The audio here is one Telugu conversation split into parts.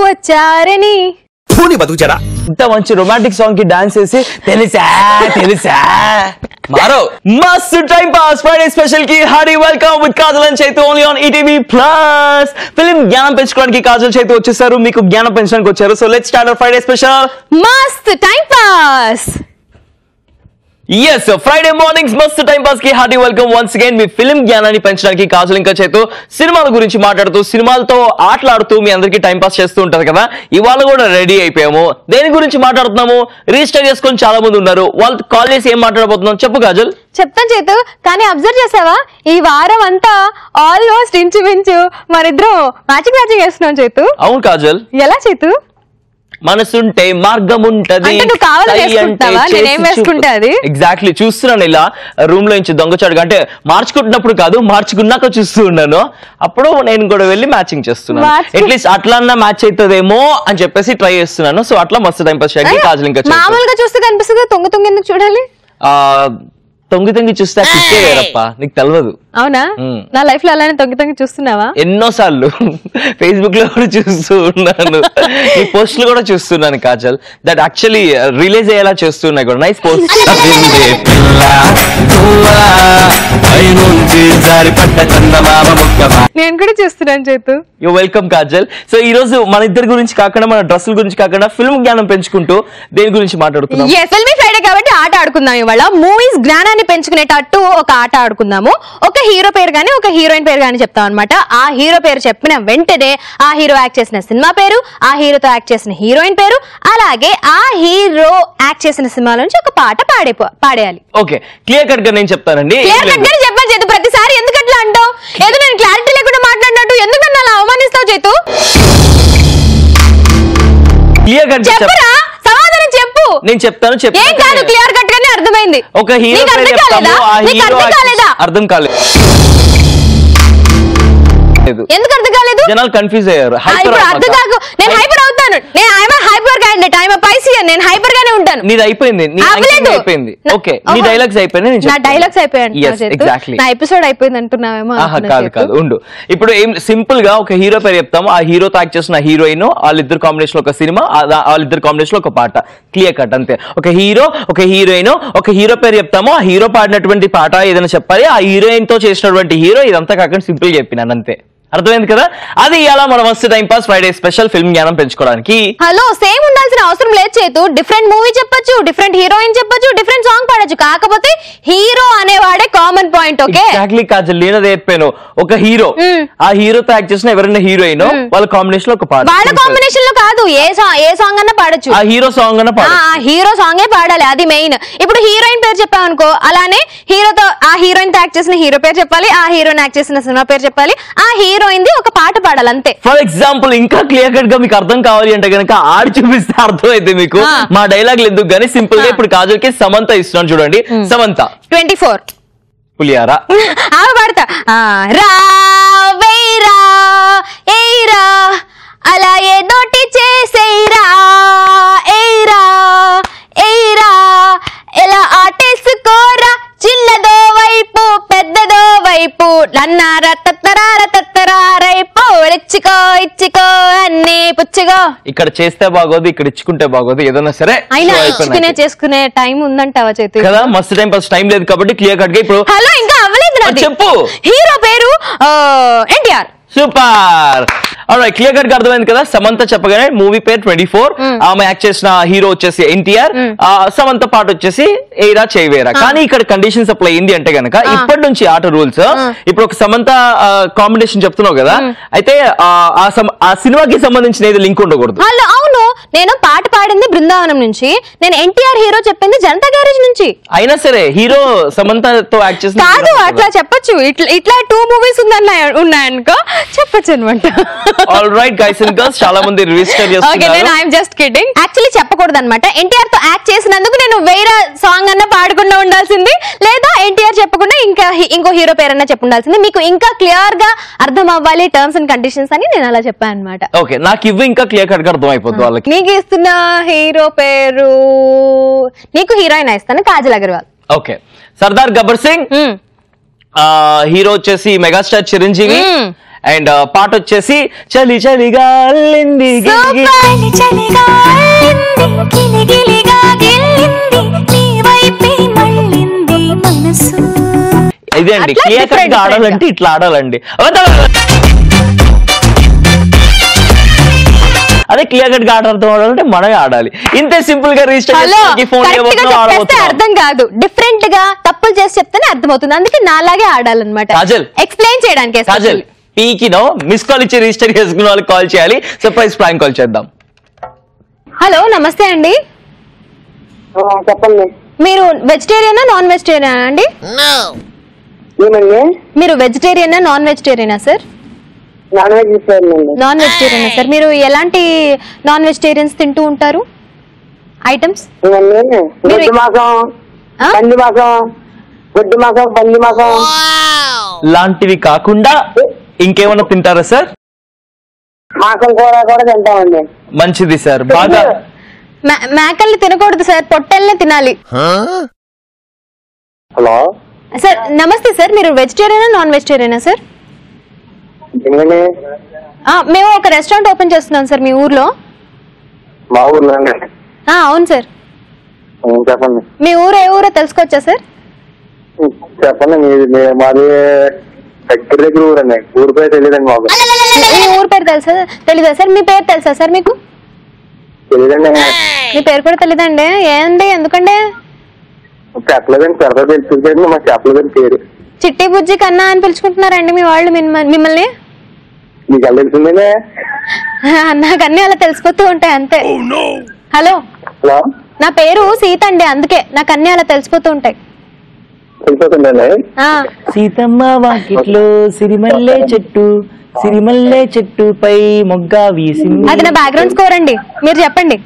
వచ్చారని బతుకుచారా ఇంత మంచి రొమాంటిక్ సాంగ్ కి డాన్స్ చేసి తెలుసా తెలుసా మారో మస్త్ టైం పాస్ ఫ్రైడే స్పెషల్ కి హార్డీ welcome with Kajal and Chaitu only on ETV plus film జ్ఞానం పెంచుకోవడానికి కాజల్ చైతు వచ్చేసారు మీకు జ్ఞానం పెంచడానికి వచ్చారు so let's start our Friday special మస్త్ time pass Yes, so Friday mornings మస్త్ టైం పాస్ కి హార్డీ వెల్కమ్ వన్స్ అగైన్ మీ ఫిల్మ్ జ్ఞానాన్ని పెంచడానికి కాజల్ ఇంకా చేతు సినిమాల గురించి మాట్లాడుతూ సినిమాలతో ఆటలాడుతూ మీ అందరికీ టైం పాస్ చేస్తూ ఉంటారు కదా ఇవాళ కూడా రెడీ అయిపోయాము దేని గురించి మాట్లాడుతున్నాము రిజిస్టర్ చేసుకొని చాలా మంది ఉన్నారు వాళ్ళు కాల్ చేసి ఏం మాట్లాడబోతున్నాం చెప్పు కాజల్ చెప్తాను చేతు కానీ అబ్జర్వ్ చేసావా ఈ వారం అంతా ఆల్మోస్ట్ ఇంచుమించు మరిద్దరం మ్యాచింగ్ చేస్తున్నాం చేతు అవును కాజల్ ఎలా చేతు మనసుంటే మార్గం ఉంటది ఎగ్జాక్ట్లీ చూస్తున్నాను ఇలా రూమ్ లో నుంచి దొంగచాడుగా అంటే మార్చుకుంటున్నప్పుడు కాదు మార్చుకున్నాక చూస్తూ ఉన్నాను అప్పుడు నేను కూడా వెళ్ళి మ్యాచింగ్ చేస్తున్నాను అట్లీస్ట్ అట్లా మ్యాచ్ అవుతుందేమో అని చెప్పేసి ట్రై చేస్తున్నాను సో అట్లా మస్తు టైం పాస్ చేయాలి కాజల్ ఇంకా మామూలుగా చూస్తే కనిపిస్తుంది తొంగి తొంగి ఎందుకు చూడాలి తొంగి తొంగి చూస్తే వేరప్ప నీకు తెలియదు అవునా నా లైఫ్ లో అలానే తొంగి తొంగి చూస్తున్నావా ఎన్నోసార్లు ఫేస్బుక్ లో కూడా చూస్తూ ఉన్నాను ఈ పోస్టులు కూడా చూస్తున్నాను కాజల్ దట్ యాక్చువల్లీ రిలీజ్ అయ్యేలా చేస్తున్నాయి కూడా నైస్ పోస్ట్ నేను కూడా చూస్తున్నాను చేతు యూ వెల్కమ్ కాజల్ సో ఈ రోజు మన ఇద్దరి గురించి కాకుండా మన డ్రెస్సుల గురించి కాకుండా ఫిల్మ్ జ్ఞానం పెంచుకుంటూ దేని గురించి మాట్లాడుతున్నాం ఫిల్మీ ఫ్రైడే కాబట్టి ఆట ఆడుకుందాం ఇవాళ మూవీస్ జ్ఞానాన్ని పెంచుకునేటట్టు ఒక ఆట ఆడుకుందాము ఒక హీరో పేరు గానీ ఒక హీరోయిన్ పేరు గానీ చెప్తాం అనమాట ఆ హీరో పేరు చెప్పిన వెంటనే ఆ హీరో యాక్ట్ చేసిన సినిమా పేరు ఆ హీరోతో యాక్ట్ చేసిన హీరోయిన్ పేరు అలాగే ఆ హీరో యాక్ట్ చేసిన సినిమా నుంచి ఒక పాట పాడేయాలి ఓకే క్లియర్ కట్ గా నేను చెప్తానండి చెప్పాలి చేతు ప్రతిసారి ఎందుకు అట్లా అంటావు ఏదో నేను క్లారిటీ లేకుండా మాట్లాడినట్టు ఎందుకు నన్ను అలా అవమానిస్తావు చేతు క్లియర్ కట్ చెప్పరా సమాధానం చెప్పు నేను చెప్తాను ఏం కాదు క్లియర్ కట్ గానే అర్థమైంది ఒక హీరో అర్థం కాలేదు ఎందుకు అర్థం కాలేదు జనాలు కన్ఫ్యూజ్ అయ్యారు అర్థం కాకు నేను హైపర్ అవుతాను నేను హైపర్ క్యాండిడేట్ ఐఎమ్ పైసియన్ నేను హైపర్ గానే ఉంటాను నీది అయిపోయింది అయిపోయింది ఓకే నీ డైలాగ్స్ అయిపోయినాయి నా డైలాగ్స్ అయిపోయాయి నా ఎపిసోడ్ అయిపోయింది అంటున్నావేమో కాదు కాదు ఉండు ఇప్పుడు ఏం సింపుల్ గా ఒక హీరో పేరు చెప్తాము ఆ హీరోతో యాక్ట్ చేసిన హీరోయిన్ వాళ్ళిద్దరు కాంబినేషన్ లో ఒక సినిమా వాళ్ళిద్దరు కాంబినేషన్ లో ఒక పాట క్లియర్ కట్ అంతే ఒక హీరో ఒక హీరోయిన్ ఒక హీరో పేరు చెప్తాము ఆ హీరో పాడినటువంటి పాట ఏదైనా చెప్పాలి ఆ హీరోయిన్ తో చేసినటువంటి హీరో ఇదంతా కాకుండా సింపుల్ గా చెప్పినాను అంతే అర్థమైంది కదా అది ఇలా మన మస్తు time pass Friday special film జ్ఞానం పెంచుకోవడానికి హలో సేమ్ ఉండాల్సిన అవసరం లేదు చేతు డిఫరెంట్ మూవీ చెప్పొచ్చు డిఫరెంట్ హీరోయిన్ చెప్పొచ్చు డిఫరెంట్ సాంగ్ పాడొచ్చు కాకపోతే హీరో అనేవాడే common point okay exactly Kajal నేను అదే చెప్పాను ఒక హీరో ఆ హీరోతో యాక్ట్ చేసిన ఎవరైనా హీరోయిన్ వాళ్ళ కాంబినేషన్ లో ఒక పాట వాళ్ళ కాంబినేషన్ లో కాదు ఏ సాంగ్ అన్నా పాడొచ్చు ఆ హీరో సాంగ్ అన్నా పాడాలి ఆ హీరో సాంగే పాడాలి అది మెయిన్ ఇప్పుడు హీరోయిన్ పేరు చెప్పామనుకో అలానే హీరోతో ఆ హీరోయిన్ తో యాక్ట్ చేసిన హీరో పేరు చెప్పాలి ఆ హీరోయిన్ యాక్ట్ చేసిన సినిమా పేరు చెప్పాలి ఆ హీరోయిన్ది ఒక పాట పాడాలి అంతే ఫర్ ఎగ్జాంపుల్ ఇంకా క్లియర్ కట్ గా మీకు అర్థం కావాలి అంటే కనుక ఆడి చూపిస్తే అర్థం అయితే మీకు మా డైలాగ్ ఎందుకు గానీ సింపుల్ గా ఇప్పుడు కాజల్ కి సమంత ఇస్తున్నాను చూడండి సమంత 24 పులియారా పాడతా రా వేరా ఏరా అలా ఏదోటి చేసేరా ఏరా ఏరా ఎలా ఆటేసుకోరా చిన్నదో వైపు పెద్దదో వైపు నన్నారా తత్తరార తత్తరారైపో ఇచ్చుకో ఇచ్చుకో అన్ని పుచ్చుకో ఇక్కడ చేస్తే బాగోదు ఇక్కడ ఇచ్చుకుంటే బాగోదు ఏదైనా సరే అయినా ఇచ్చుకునే చేసుకునే టైం ఉందంటావా చేతి కదా మస్తు టైం పాస్ టైం లేదు కాబట్టి క్లియర్ కట్ గా ఇప్పుడు హలో ఇంకా అవ్వలేదు నాది చెప్పు హీరో పేరు NTR super alright clear cut గా అర్థమైంది కదా సమంత చెప్పగానే మూవీ పేరు 24 ఆమె యాక్ట్ చేసిన హీరో వచ్చేసి ఎన్టీఆర్ సమంత పాట వచ్చేసి ఏరా చేయవేరా కానీ ఇక్కడ కండిషన్స్ అప్లై అయింది అంటే గనక ఇప్పటి నుంచి ఆట రూల్స్ ఇప్పుడు ఒక సమంత కాంబినేషన్ చెప్తున్నావు కదా అయితే ఆ సినిమాకి సంబంధించిన ఏది లింక్ ఉండకూడదు అవును నేను పాట పాడింది బృందావనం నుంచి నేను ఎన్టీఆర్ హీరో చెప్పింది జనతా గ్యారేజ్ నుంచి అయినా సరే హీరో సమంతతో యాక్ట్ చేసిన కాదు అట్లా చెప్పొచ్చు ఇట్లా 2 మూవీస్ ఉన్నాయనుకో చెప్పొచ్చు అనమాట all right guys and girls చాలా మంది రిజిస్టర్ చేస్తున్నారు ఓకే నేను I am just kidding actually చెప్పకూడదు అన్నమాట ఎన్టీఆర్ తో యాక్ట్ చేసినందుకు నేను వేరే సాంగ్ అన్న పాడకుండా ఉండాల్సింది లేదా ఎన్టీఆర్ చెప్పకుండా ఇంకో హీరో పేరన్నా చెప్పి ఉండాల్సింది మీకు ఇంకా క్లియర్ గా అర్థం అవ్వాలి టర్మ్స్ అండ్ కండిషన్స్ అని నేను అలా చెప్పాను అన్నమాట ఓకే నాకు ఇవి ఇంకా క్లియర్ కట్ గా అర్థం అయిపోతుంది వాళ్ళకి నీకు ఇస్తున్న హీరో పేరు నీకు హీరోయిన్ ఇస్తాను కాజల్ అగర్వాల్ ఓకే సర్దార్ గబ్బర్ సింగ్ హీరో వచ్చేసి మెగాస్టార్ చిరంజీవి అండ్ పాట వచ్చేసి చలి చలిగా అల్లింది ఇదే అండి. క్లియర్ కట్ గా ఆడాలంటే ఇట్లా ఆడాలండి. అదే క్లియర్ కట్ గా ఆడాలంటే మనమే ఆడాలి. ఇంతే సింపుల్ గా రిజిస్టర్ అర్థం కాదు, డిఫరెంట్ గా తప్పులు చేసి చెప్తేనే అర్థమవుతుంది. అందుకే నాలాగే ఆడాలన్నమాట. కాజల్ ఎక్స్ప్లెయిన్ చేయడానికి. కాజల్ పీకినో మిస్ కాల్ ఇచ్చి రిజిస్టర్ చేసుకున్న వాళ్ళకి కాల్ చేయాలి. సర్ప్రైజ్ ప్రాంక్ కాల్ చేద్దాం. హలో నమస్తే అండి, చెప్పండి. మీరు వెజిటేరియనా నాన్ వెజిటేరియనా అండి? మీరు వెజిటేరియనా నాన్ వెజిటేరియనా సార్? Non vegetarian. నాన్ వెజిటేరియనా సార్? మీరు ఎలాంటి నాన్ వెజిటేరియన్స్ తింటూ ఉంటారు ఐటమ్స్? గొడ్డు మాసం, పంది మాసం, గొడ్డు మాసం, పంది మాసం లాంటివి కాకుండా ఇంకేమన్నా తింటారా సార్? మాసం కూర కూడా తింటామండి. మంచిది సార్. బాగా మేకల్ని తినకూడదు సార్, పొట్టెల్ని తినాలి. హలో సార్ నమస్తే సార్, మీరు వెజిటేరియనా నాన్ వెజిటేరియనా సార్? మేము ఒక రెస్టారెంట్ ఓపెన్ చేస్తున్నాం సార్ మీ ఊర్లో. మా ఊర్లో? అవును సార్. చెప్పండి. మీ ఊరు ఏ ఊరో తెలుసుకోవచ్చా సార్? చెప్పండి. మాది దగ్గర దగ్గర ఊరండి. ఊరి పేరు తెలియదండి మాకు. మీ ఊరు పేరు తెలుసా? తెలీదా సార్? మీ పేరు తెలుసా సార్ మీకు? తెలియదండి. మీ పేరు కూడా తెలీదండి? ఏంటి ఎందుకండి? చెప్పలేదండి. సరదా తెలుసుకుంటే మాకు చెప్పలేదండి పేరు. చిట్టి బుజ్జి కన్నా అని పిలుచుకుంటున్నారండి మీ వాళ్ళు మిమ్మల్ని? మీకు ఎలా తెలిసిందే? నాకు అన్ని అలా తెలిసిపోతూ ఉంటాయి అంతే. హలో, నా పేరు సీత అండి, అందుకే నాకు అన్ని అలా తెలిసిపోతూ ఉంటాయి. సీతమ్మ వాకిట్లో సిరిమల్లె చెట్టు, సిరిమల్లె చెట్టుపై మొగ్గ వీసింది. అది నా బ్యాక్గ్రౌండ్ స్కోర్ అండి, మీరు చెప్పండి.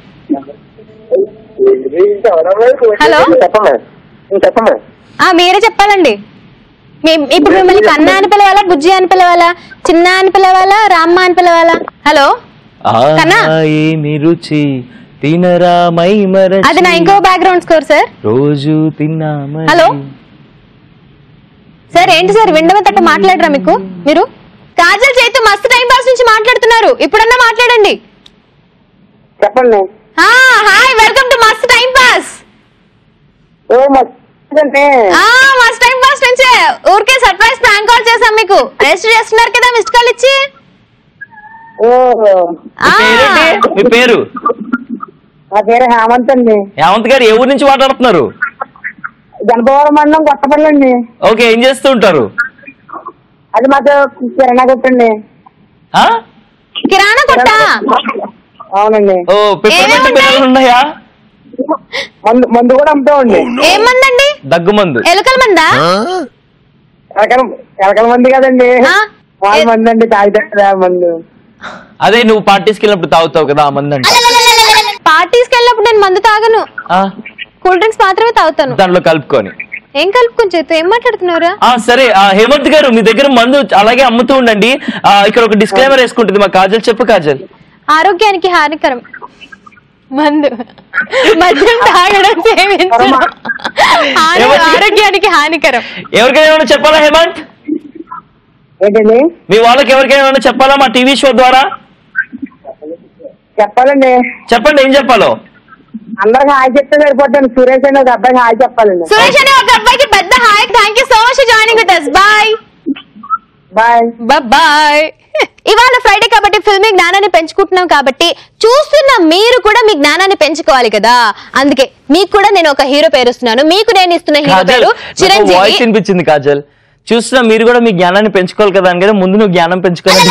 హలో చెప్పండి. చెప్పండి. మీరే చెప్పాలండి. ఇప్పుడు మిమ్మల్ని కన్నా అని పిలవాలా, బుజ్జి అని పిలవాలా, చిన్న అని పిలవాలా, రామ్మ అని పిలవాలా? హలో కన్నా, రుచి తినరా మై మరచి, అది నా ఇంకో బ్యాక్గ్రౌండ్ స్కోర్ సార్. రోజు తిన్నామా. హలో సార్, ఏంటి సార్ విండమే తట్ట మాట్లాడరా మీకు? మీరు కాజల్ చేతు మస్తు టైం పాస్ నుంచి మాట్లాడుతున్నారు, ఇప్పుడన్నా మాట్లాడండి. చెప్పండి. హాయ్, వెల్కమ్ టు మస్తు టైం పాస్. మస్తు టైం పాస్ నుంచే ఊరికే సర్ప్రైజ్ ప్రాంక్ కాల్ చేసాం మీకు. రెస్ట్ చేస్తున్నారు కదా మిస్డ్ కాల్ ఇచ్చి. మీ పేరు? నా పేరు హేమంత్ అండి. హేమంత్ గారు ఏ ఊరు నుంచి మాట్లాడుతున్నారు? గణపవరం మండలం కొత్తపల్లి అండి. ఓకే, ఏం చేస్తూ ఉంటారు? అది మాకు కిరాణా కొట్టండి. కిరాణా కొట్ట? అవునండి. ఓ పెప్పర్మెంట్ బిళ్ళలు ఉన్నాయా? మందు కూడా అమ్ముతామండి. ఏం మందు అండి? దగ్గు మందు. ఎలుకల మందా? ఎలకల మంది కదండి, వాళ్ళ మంది అండి. తాగుతా మందు. అదే నువ్వు పార్టీస్కి వెళ్ళినప్పుడు తాగుతావు కదా, ఆ మందు అంటే. పార్టీస్కి వెళ్ళినప్పుడు నేను మందు తాగను, కూల్ డ్రింక్స్ మాత్రమే తాగుతాను. దాంట్లో కలుపుకొని. ఏం కలుపుకొని చేతు? ఏం మాట్లాడుతున్నారా? సరే హేమంత్ గారు, మీ దగ్గర మందు అలాగే అమ్ముతూ ఉండండి. ఇక్కడ ఒక డిస్క్లైమర్ వేసుకుంటుంది మా కాజల్. చెప్పు కాజల్. ఆరోగ్యానికి హానికరం మందు, మద్యం తాగడం, సేవించడం ఆరోగ్యానికి హానికరం. ఎవరికైనా చెప్పాలా హేమంత్? ఏంటండి? మీ వాళ్ళకి ఎవరికైనా చెప్పాలా మా టీవీ షో ద్వారా? చెప్పాలండి. చెప్పండి, ఏం చెప్పాలో. అందరికి హాయ్ చెప్తే సరిపోతాను. సురేష్ అనే ఒక అబ్బాయికి హాయ్ చెప్పాలండి. సురేష్ అనే ఒక అబ్బాయికి పెద్ద hi. Thank you so much for joining with us. Bye bye bye. ఇవాళ ఫ్రైడే కాబట్టి ఫిల్మీ జ్ఞానాన్ని పెంచుకుంటున్నాం కాబట్టి చూస్తున్న మీరు కూడా మీ జ్ఞానాన్ని పెంచుకోవాలి కదా. అందుకే మీకు కూడా నేను ఒక హీరో పేరు ఇస్తున్నాను. మీకు నేను ఇస్తున్న హీరో పేరు చిరంజీవి. వాయిస్ వినిపించింది కాజల్. చూస్తున్నా మీరు కూడా మీ జ్ఞానాన్ని పెంచుకోవాలి కదా అని కదా, ముందు నువ్వు జ్ఞానం పెంచుకోవాలి.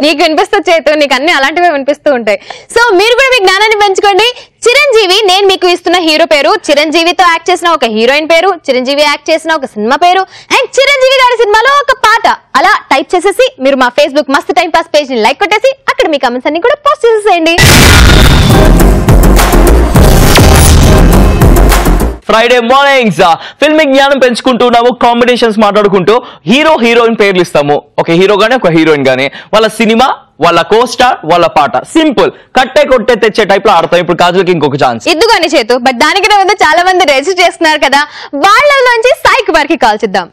నీకు వినిపిస్తూ చేతు, నీకు అన్ని అలాంటివే వినిపిస్తూ ఉంటాయి. సో మీరు కూడా మీ జ్ఞానాన్ని పెంచుకోండి. చిరంజీవి నేను మీకు ఇస్తున్న హీరో పేరు, చిరంజీవితో యాక్ట్ చేసిన ఒక హీరోయిన్ పేరు, చిరంజీవి యాక్ట్ చేసిన ఒక సినిమా పేరు, అండ్ చిరంజీవి గారి సినిమాలో ఒక పాట. అలా టైప్ చేసేసి మీరు మా ఫేస్బుక్ మస్తు టైం పాస్ పేజ్ ని లైక్ కొట్టేసి అక్కడ మీ కమెంట్స్ అన్ని కూడా పోస్ట్ చేసేసేయండి. ఫ్రైడే మార్నింగ్స్ ఫిల్మింగ్ జ్ఞానం పెంచుకుంటున్నాము. కాంబినేషన్స్ మాట్లాడుకుంటూ హీరో హీరోయిన్ పేర్లు ఇస్తాము. ఒక హీరో గానీ ఒక హీరోయిన్ గానీ వాళ్ళ సినిమా, వాళ్ళ కోస్టార్, వాళ్ళ పాట. సింపుల్, కట్టే కొట్టే తెచ్చే టైప్ లో ఆడతాం. ఇప్పుడు కాజల్కి ఇంకొక ఛాన్స్ ఇద్దుగాని చేతు. బట్ దానికనే ముందు చాలా మంది రిజిస్టర్ చేస్తున్నారు కదా, వాళ్ళలోంచి సాయి కుమార్ కి కాల్ చేద్దాం.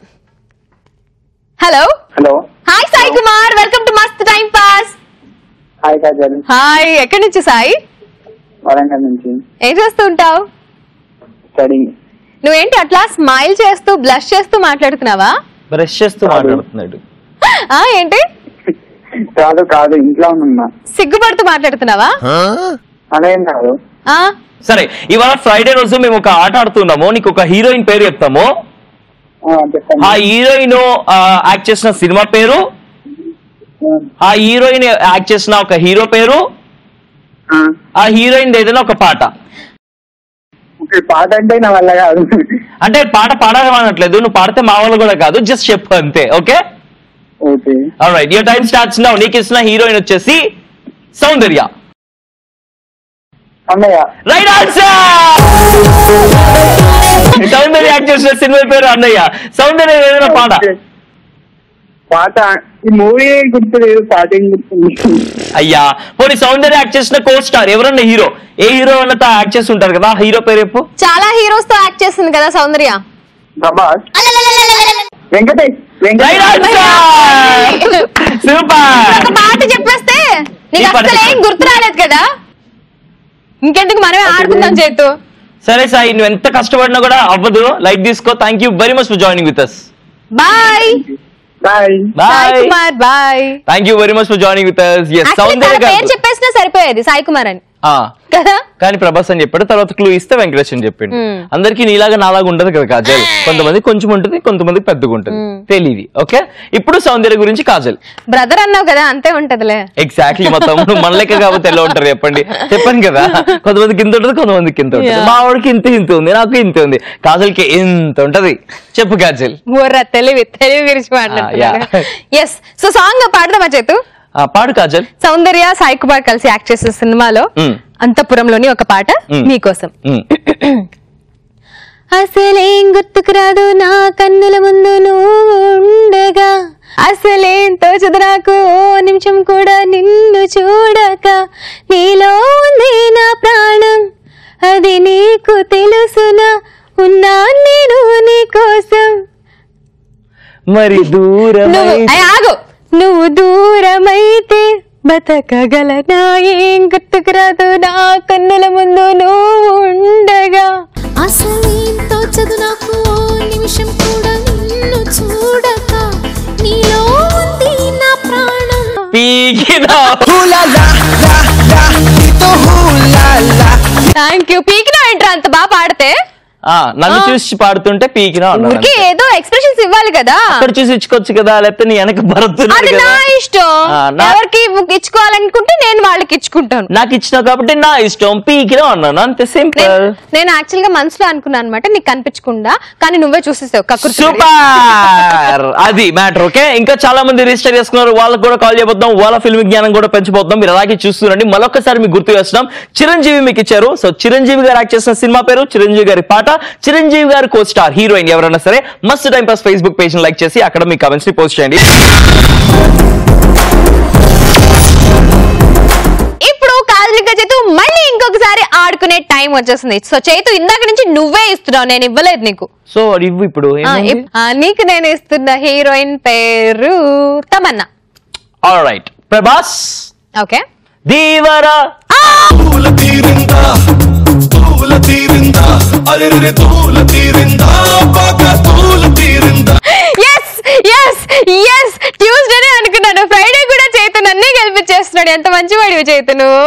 Hello hello. Hi Sai Kumar, welcome to మస్త్ time pass. Hi Kajal. Hi, ఎక్కడి నుంచి సాయి? వరంగల్ నుంచి. ఏం చేస్తూ ఉంటావు? స్టడీ. నువ్వేంటి అట్లా స్మైల్ చేస్తూ బ్లష్ చేస్తూ మాట్లాడుతున్నావా? బ్రష్ చేస్తూ మాట్లాడుతున్నాడు. ఏంటి? కాదు కాదు, ఇంట్లో ఉన్నా. సిగ్గుపడుతూ మాట్లాడుతున్నావా? అదేం కాదు. సరే, ఇవాళ ఫ్రైడే రోజు మేము ఒక ఆట ఆడుతున్నాము. నీకు ఒక హీరోయిన్ పేరు చెప్తాము. చెప్పండి. ఆ హీరోయిన్ యాక్ట్ చేసిన సినిమా పేరు, ఆ హీరోయిన్ యాక్ట్ చేసిన ఒక హీరో పేరు, ఆ హీరోయిన్ ఏదైనా ఒక పాట. పాట అంటే నా వల్ల కాదు. అంటే పాట పాడాలనట్లేదు, నువ్వు పాడితే మా వాళ్ళు కూడా కాదు, జస్ట్ చెప్పు అంతే. Okay okay. Alright, your time starts now. నీకు ఇచ్చిన హీరోయిన్ వచ్చేసి సౌందర్య. అన్నయ్య. Right answer. సౌందర్య యాక్ట్ చేసిన సినిమా పేరు అన్నయ్య. సౌందర్య ఏదైనా పాట. పాట ఈ మూవీ గుర్తులేదు, పాట ఏం గుర్తుంది? అయ్యా, పోనీ సౌందర్య యాక్ట్ చేసిన కో స్టార్ ఎవరన్నా హీరో, ఏ హీరో అన్నతో యాక్ట్ చేసి ఉంటారు కదా, హీరో పేరు చెప్పు. చాలా హీరోస్ తో యాక్ట్ చేస్తుంది కదా Soundarya. Prabhas. Venkatesh. Right answer. Super. ఒక పాట చెప్పేస్తే నీకు అసలు ఏం గుర్తు రాలేదు కదా, ఇంకెందుకు మనమే ఆడుకుందాం చేతు. సరే సాయి, నువ్వు ఎంత కష్టపడినా కూడా అవ్వదు, లైట్ తీసుకో. Thank you very much for joining with us. Bye bye. Sai Kumar. Bye. Thank you very much for joining with us. yes, Soundarya పేరు గారు చెప్పేసినా సరిపోయేది సాయి కుమార్ అని కదా, కానీ ప్రభాస్ అని చెప్పాడు. తర్వాత క్లూ ఇస్తే వెంకటేష్ అని చెప్పిండు. అందరికి నీలాగా నాలాగా ఉండదు కదా కాజల్, కొంతమంది కొంచెం ఉంటుంది, కొంతమంది పెద్దగా ఉంటుంది, తెలియదు. ఓకే, ఇప్పుడు సౌందర్య గురించి కాజల్. బ్రదర్ అన్నావు కదా, అంతే ఉంటదిలే. ఎగ్జాక్ట్లీ, మా తమ్ముడు మన లెక్క కాబట్టి ఎలా ఉంటారు చెప్పండి. చెప్పాను కదా, కొంతమంది కింద ఉంటుంది, కొంతమంది కింద ఉంటుంది. మా వాడికి ఇంత ఉంది, నాకు ఇంత ఉంది, కాజల్కి ఎంత ఉంటది. చెప్పు కాజల్. తెలివి గురించి మాట్లాడుతున్నా. ఎస్, సో సాంగ్ పాడదామా చేతు? పాడు కాజల్. సౌందర్య సాయి కుమార్ కలిసి యాక్ట్ చేసే సినిమాలో అంతఃపురంలోని ఒక పాట మీకోసం. అసలేం గుర్తుకు రాదు నా కన్నుల ముందు నువ్వు ఉండగా, అసలేం తోచదు నాకు నిమిషం కూడా నిన్ను చూడక, నీలో ఉంది నా ప్రాణం అది నీకు తెలుసునా, ఉన్నా నేను నీ కోసం. మరి దూరం ఆగు, నువ్వు దూరమైతే బతకగలనా, ఏం గుర్తుకు రాదు నా కన్నుల ముందు నువ్వు ఉండగా, అసలేంతో చదువు నిమిషం కూడా నిన్ను చూడక, నీలో ఉంది నా ప్రాణం. Thank you. పీకినా ఏంట్రా అంత బాగా పాడితే? నన్ను చూసి పాడుతుంటే పీకినా ఊరికి ఏదో ఎక్స్ప్రెషన్స్ ఇవ్వాలి కదా, అక్కడ చూసి ఇచ్చుకోవచ్చు కదా, లేకపోతే నీ వెనక భరతున్నాడు అది నా కదా. ఇష్టం. ఎవరికి ఇచ్చుకోవాలనుకుంటే నేను వాళ్ళకి ఇచ్చుకుంటాను. నాకు ఇచ్చినావు కాబట్టి నా ఇష్టం, పీకినా అన్నాను, అంతే సింపుల్. నేను యాక్చువల్ గా మనసులో అనుకున్నాను అనమాట, నీకు కనిపించకుండా, కానీ నువ్వే చూసేసావు. సూపర్, అది మ్యాటర్. ఓకే, ఇంకా చాలా మంది రిజిస్టర్ చేసుకున్నారు, వాళ్ళకి కూడా కాల్ చేయబోతున్నాం, వాళ్ళ ఫిల్మ్ జ్ఞానం కూడా పెంచబోతున్నాం. మీరు అలాగే చూస్తున్నాండి. మరొకసారి మీకు గుర్తు చేస్తున్నాం, చిరంజీవి మీకు ఇచ్చారు. సో చిరంజీవి గారు యాక్ట్ చేసిన సినిమా పేరు, చిరంజీవి గారి పాట, చిరంజీవి గారు కో స్టార్ హీరోయిన్ ఎవరైనా సరే మస్త్ టైం పాస్ ఫేస్బుక్ పేజ్ ని లైక్ చేసి అక్కడ మీ కమెంట్స్ ని పోస్ట్ చేయండి. ఇప్పుడు కాజలిక చేతు మళ్ళీ ఇంకొకసారి ఆడుకునే టైం వచ్చేస్తుంది. సో చేతు ఇందాక నుంచి నువ్వే ఇస్తున్నావు, నేను ఇవ్వలేదు నీకు. సో ఇవ్వు ఇప్పుడు. నీకు నేను ఇస్తున్న హీరోయిన్ పేరు తమన్నా. ఆల్రైట్, ప్రభాస్. ఓకే. దీవరా ట్యూస్డే అనుకున్నాను, ఫ్రైడే కూడా చేతు నన్నే గెలిపించేస్తున్నాడు. ఎంత మంచివాడివి చేతు నువ్వు.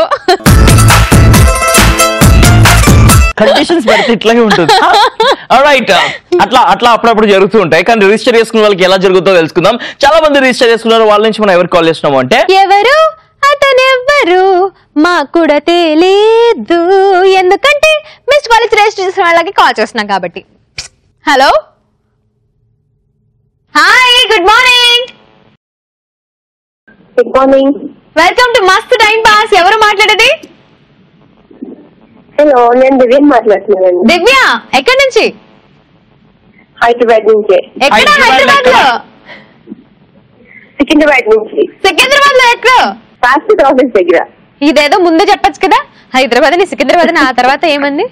కండిషన్స్ పెడితే ఇట్లాగే ఉంటుంది. ఆల్రైట్, అట్లా అప్పుడప్పుడు జరుగుతూ ఉంటాయి, కానీ రిజిస్టర్ చేసుకున్న వాళ్ళకి ఎలా జరుగుతుందో తెలుసుకుందాం. చాలా మంది రిజిస్టర్ చేసుకున్నారు, వాళ్ళ నుంచి మనం ఎవరు కాల్ చేస్తున్నాము అంటే, ఎవరు అతనెవ్వరు మాకు కూడా తెలీదు, ఎందుకంటే మిస్డ్ కాల్ రిజిస్టర్ చేసిన వాళ్ళకి కాల్ చేస్తున్నాం కాబట్టి. Hello, hi, good morning. Good morning. Welcome to మస్త్ టైం పాస్. ఎవరు మాట్లాడేది? హలో, నేను దివ్య మాట్లాడుతున్నాను. దివ్య, ఎక్కడి నుంచి? హైదరాబాద్ నుంచి. ఎక్కడ? హైదరాబాద్ లో. సికింద్రాబాద్ నుంచి. సికింద్రాబాద్ లో ఎక్కడ? పాస్పోర్ట్ ఆఫీస్ దగ్గర. ఇదేదో ముందు చెప్పొచ్చు కదా, హైదరాబాద్ ని సికింద్రాబాద్ ని, ఆ తర్వాత ఏమంది?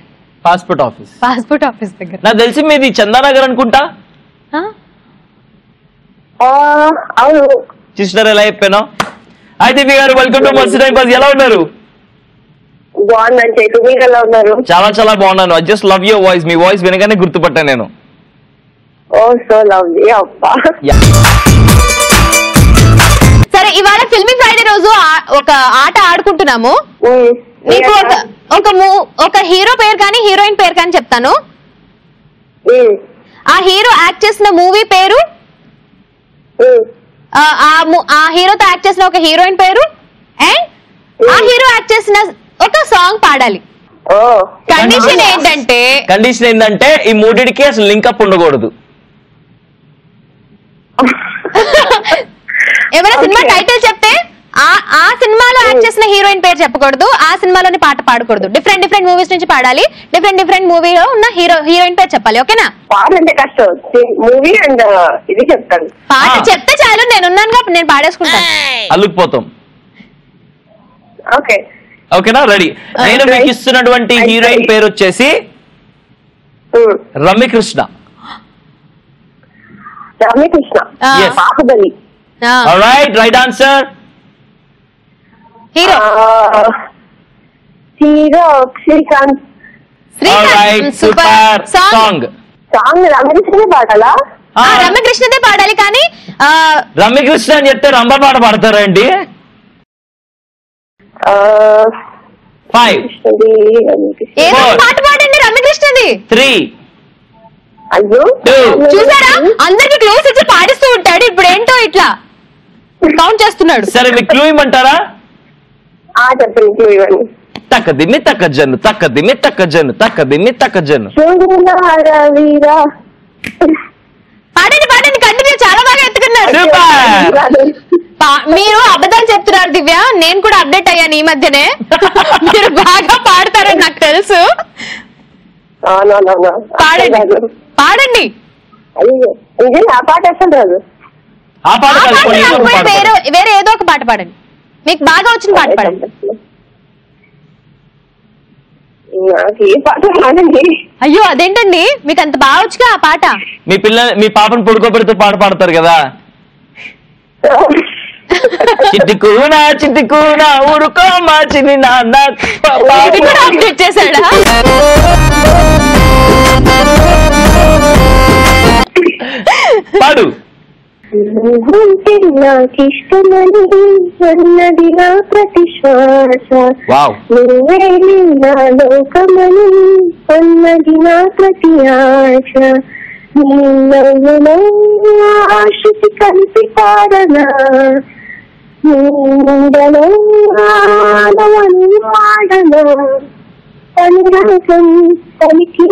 Passport office. పాస్పోర్ట్ ఆఫీస్ దగ్గర. నాకు తెలిసి మీది చందానగర్ అనుకుంటా. అవును. చూసినారా ఎలా చెప్పాను? అయితే దివ్య గారు వెల్కమ్ టు మస్త్ టైం పాస్. ఎలా ఉన్నారు? బాగున్నాను చైతు, మీరు ఎలా ఉన్నారు? చాలా చాలా బాగున్నాను. I just love your voice. Me voice వినగానే గుర్తుపట్టాను నేను. ఓ సో లవ్లీ అబ్బా. సరే, ఇవాళ ఫిల్మింగ్ ఫ్రైడే రోజు ఒక ఆట ఆడుకుంటున్నాము. నీకు ఒక హీరో పేరు కానీ హీరోయిన్ పేరు కానీ చెప్తాను. ఆ హీరో యాక్ట్ చేసిన మూవీ పేరు, ఆ హీరోతో యాక్ట్ చేసిన ఒక హీరోయిన్ పేరు, అండ్ ఆ హీరో యాక్ట్ చేసిన ఒక సాంగ్ పాడాలి. కండిషన్ ఏంటంటే ఈ మూడిటికి అసలు లింకప్ ఉండకూడదు. ఏమైనా సినిమా టైటిల్ చెప్తే ఆ సినిమాలో యాక్ట్ చేసిన హీరోయిన్ పేరు చెప్పకూడదు, ఆ సినిమాలోని పాట పాడకూడదు. డిఫరెంట్ డిఫరెంట్ మూవీస్ నుంచి పాడాలి. డిఫరెంట్ డిఫరెంట్ మూవీలో ఉన్న హీరోయిన్ పేరు చెప్పాలి. ఓకేనా? పాడంటే కష్టం. మూవీ అండ్ ఇది చెప్తాను. పాట చెప్తే చాలు, నేనున్నానుగా, నేను పాడేసుకుంటాను. అల్లుకుపోతాం. ఓకే ఓకేనా? రెడీ. నేను మీకు ఇస్తున్నటువంటి హీరోయిన్ పేరు వచ్చేసి Ramyakrishna. Ramyakrishna. Yes. Baahubali. Alright, right answer. Hero hero Srikanth. Alright, super. Song song రమ్యకృష్ణనే పాడాలా? రమ్యకృష్ణదే పాడాలి. కానీ రమ్యకృష్ణ అని చెప్తే రంభ పాట పాడతారండి. 5 ఏదో పాట పాడండి రమ్యకృష్ణది. 3 అయ్యో 2 చూసారా, అందరికి క్లోజ్ ఇచ్చి పాడిస్తూ ఉంటాడు. ఇప్పుడు ఏంటో ఇట్లా కౌంట్ చేస్తున్నాడు. సరే, మీకు క్లూ ఇమ్మంటారా? చెప్పండి ఇవ్వండి. తక్కదిమ్మి తక్కజన్ను, తక్కదిమ్మి తక్కజన్ను, తక్కదిమ్మి తక్కజన్ను. పాడండి పాడండి, కంటిన్యూ. చాలా బాగా ఎత్తుకున్నారు. మీరు అబద్ధాలు చెప్తున్నారు దివ్య. నేను కూడా అప్డేట్ అయ్యాను ఈ మధ్యనే. మీరు బాగా పాడతారని నాకు తెలుసు. పాడండి పాడండి. ఆ పాట అసలు రాదు. ఆ పాట వేరే ఏదో ఒక పాట పాడండి. మీకు బాగా వచ్చిన పాట పాడండి. నాకు ఏ పాట పాడండి. అయ్యో అదేంటండి, మీకు అంత బాగా వచ్చుగా ఆ పాట. మీ పాపను పడుకోబెడుతూ పాట పాడతారు కదా. చిట్టుకూనా చిట్టుకూనా ఊరుకోమా చిన్ని నాన్న. అప్డేట్ చేశాడా? పాడు. నాకిష్టమని అన్నది నా ప్రతి శ్వాస, నువ్వే నా లోకమని అన్నది నా ప్రతి ఆశ. నీ నవ్వులో ఆశకి కలిపి పాడనా, నీ నీడలో ఆడవని వాడనా. అనురాగం పలికి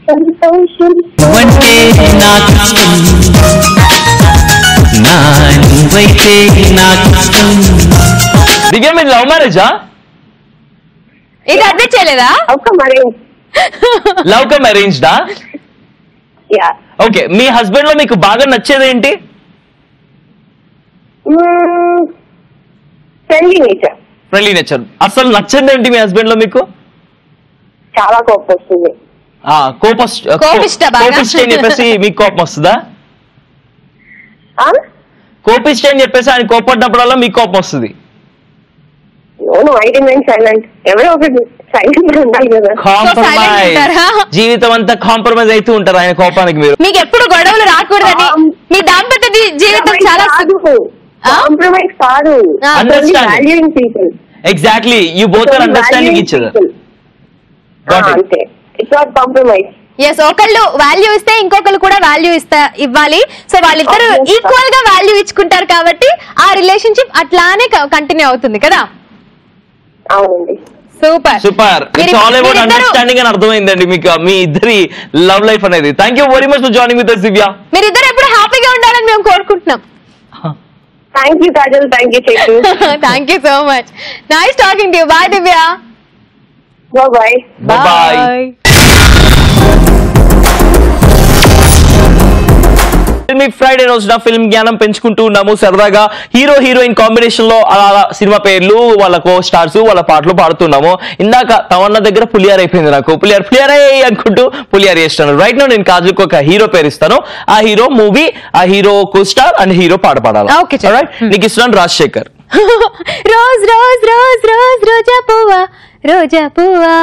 సంతోషం దివ్య, మీరు లవ్ మ్యారేజా? ఇది అప్డేట్ చేయలేదా? లవ్ కమ్ అరేంజ్డా? ఓకే, మీ హస్బెండ్ లో మీకు బాగా నచ్చేది ఏంటి? Friendly nature. అసలు నచ్చింది ఏంటి మీ హస్బెండ్ లో మీకు? చాలా కోపం వస్తుంది. కోపిష్ట అని చెప్పేసి మీకు కోపం వస్తుందా? కోపిష్ట అని చెప్పేసి ఆయన కోపడ్డప్పుడల్లా మీకు కోపం వస్తుంది? జీవితం అంతా కాంప్రమైజ్ అవుతూ ఉంటారు ఆయన కోపానికి. మీరు మీకు ఎప్పుడు గొడవలు రాకూడదని మీ దాంపత్య జీవితం చాలా కాంప్రమైజ్ కాదు. Exactly, you both are understanding each other. Yes, ఒకళ్ళు వాల్యూ ఇస్తే ఇంకొకళ్ళు కూడా వాల్యూ ఇవ్వాలి. సో వాళ్ళిద్దరు ఈక్వల్ గా వాల్యూ ఇచ్చుకుంటారు కాబట్టి ఆ రిలేషన్షిప్ అట్లానే కంటిన్యూ అవుతుంది కదా. అవునండి. Super super. It's all about understanding అని అర్థమైందండి మీకు మీ ఇద్దరి లవ్ లైఫ్ అనేది. Thank you very much for joining with us Divya. మీరిద్దరు ఎప్పుడు హ్యాపీగా ఉండాలని మేము కోరుకుంటున్నాం. Thank you Kajal. Thank you Chaitu. Thank you so much. Nice talking to you. Bye Divya. Bye bye. Film Friday రోజున ఫిల్మ్ జ్ఞానం పెంచుకుంటూ ఉన్నాము సరదాగా హీరో హీరోయిన్ కాంబినేషన్ లో అలా సినిమా పేర్లు వాళ్ళ కో స్టార్స్ వాళ్ళ పాటలు పాడుతున్నాము. ఇందాక తమన్నా దగ్గర పులియార్ అయిపోయింది, నాకు పులియారే అనుకుంటూ పులియార్ చేస్తాను. రైట్ నో నేను కాజల్కి ఒక హీరో పేరు ఇస్తాను, ఆ హీరో మూవీ, ఆ hero co star and hero పాట పాడాలి. నీకు ఇస్తున్నాను Rajasekhar. Rose rose rose rose రోజా పువ్వా రోజా పువ్వా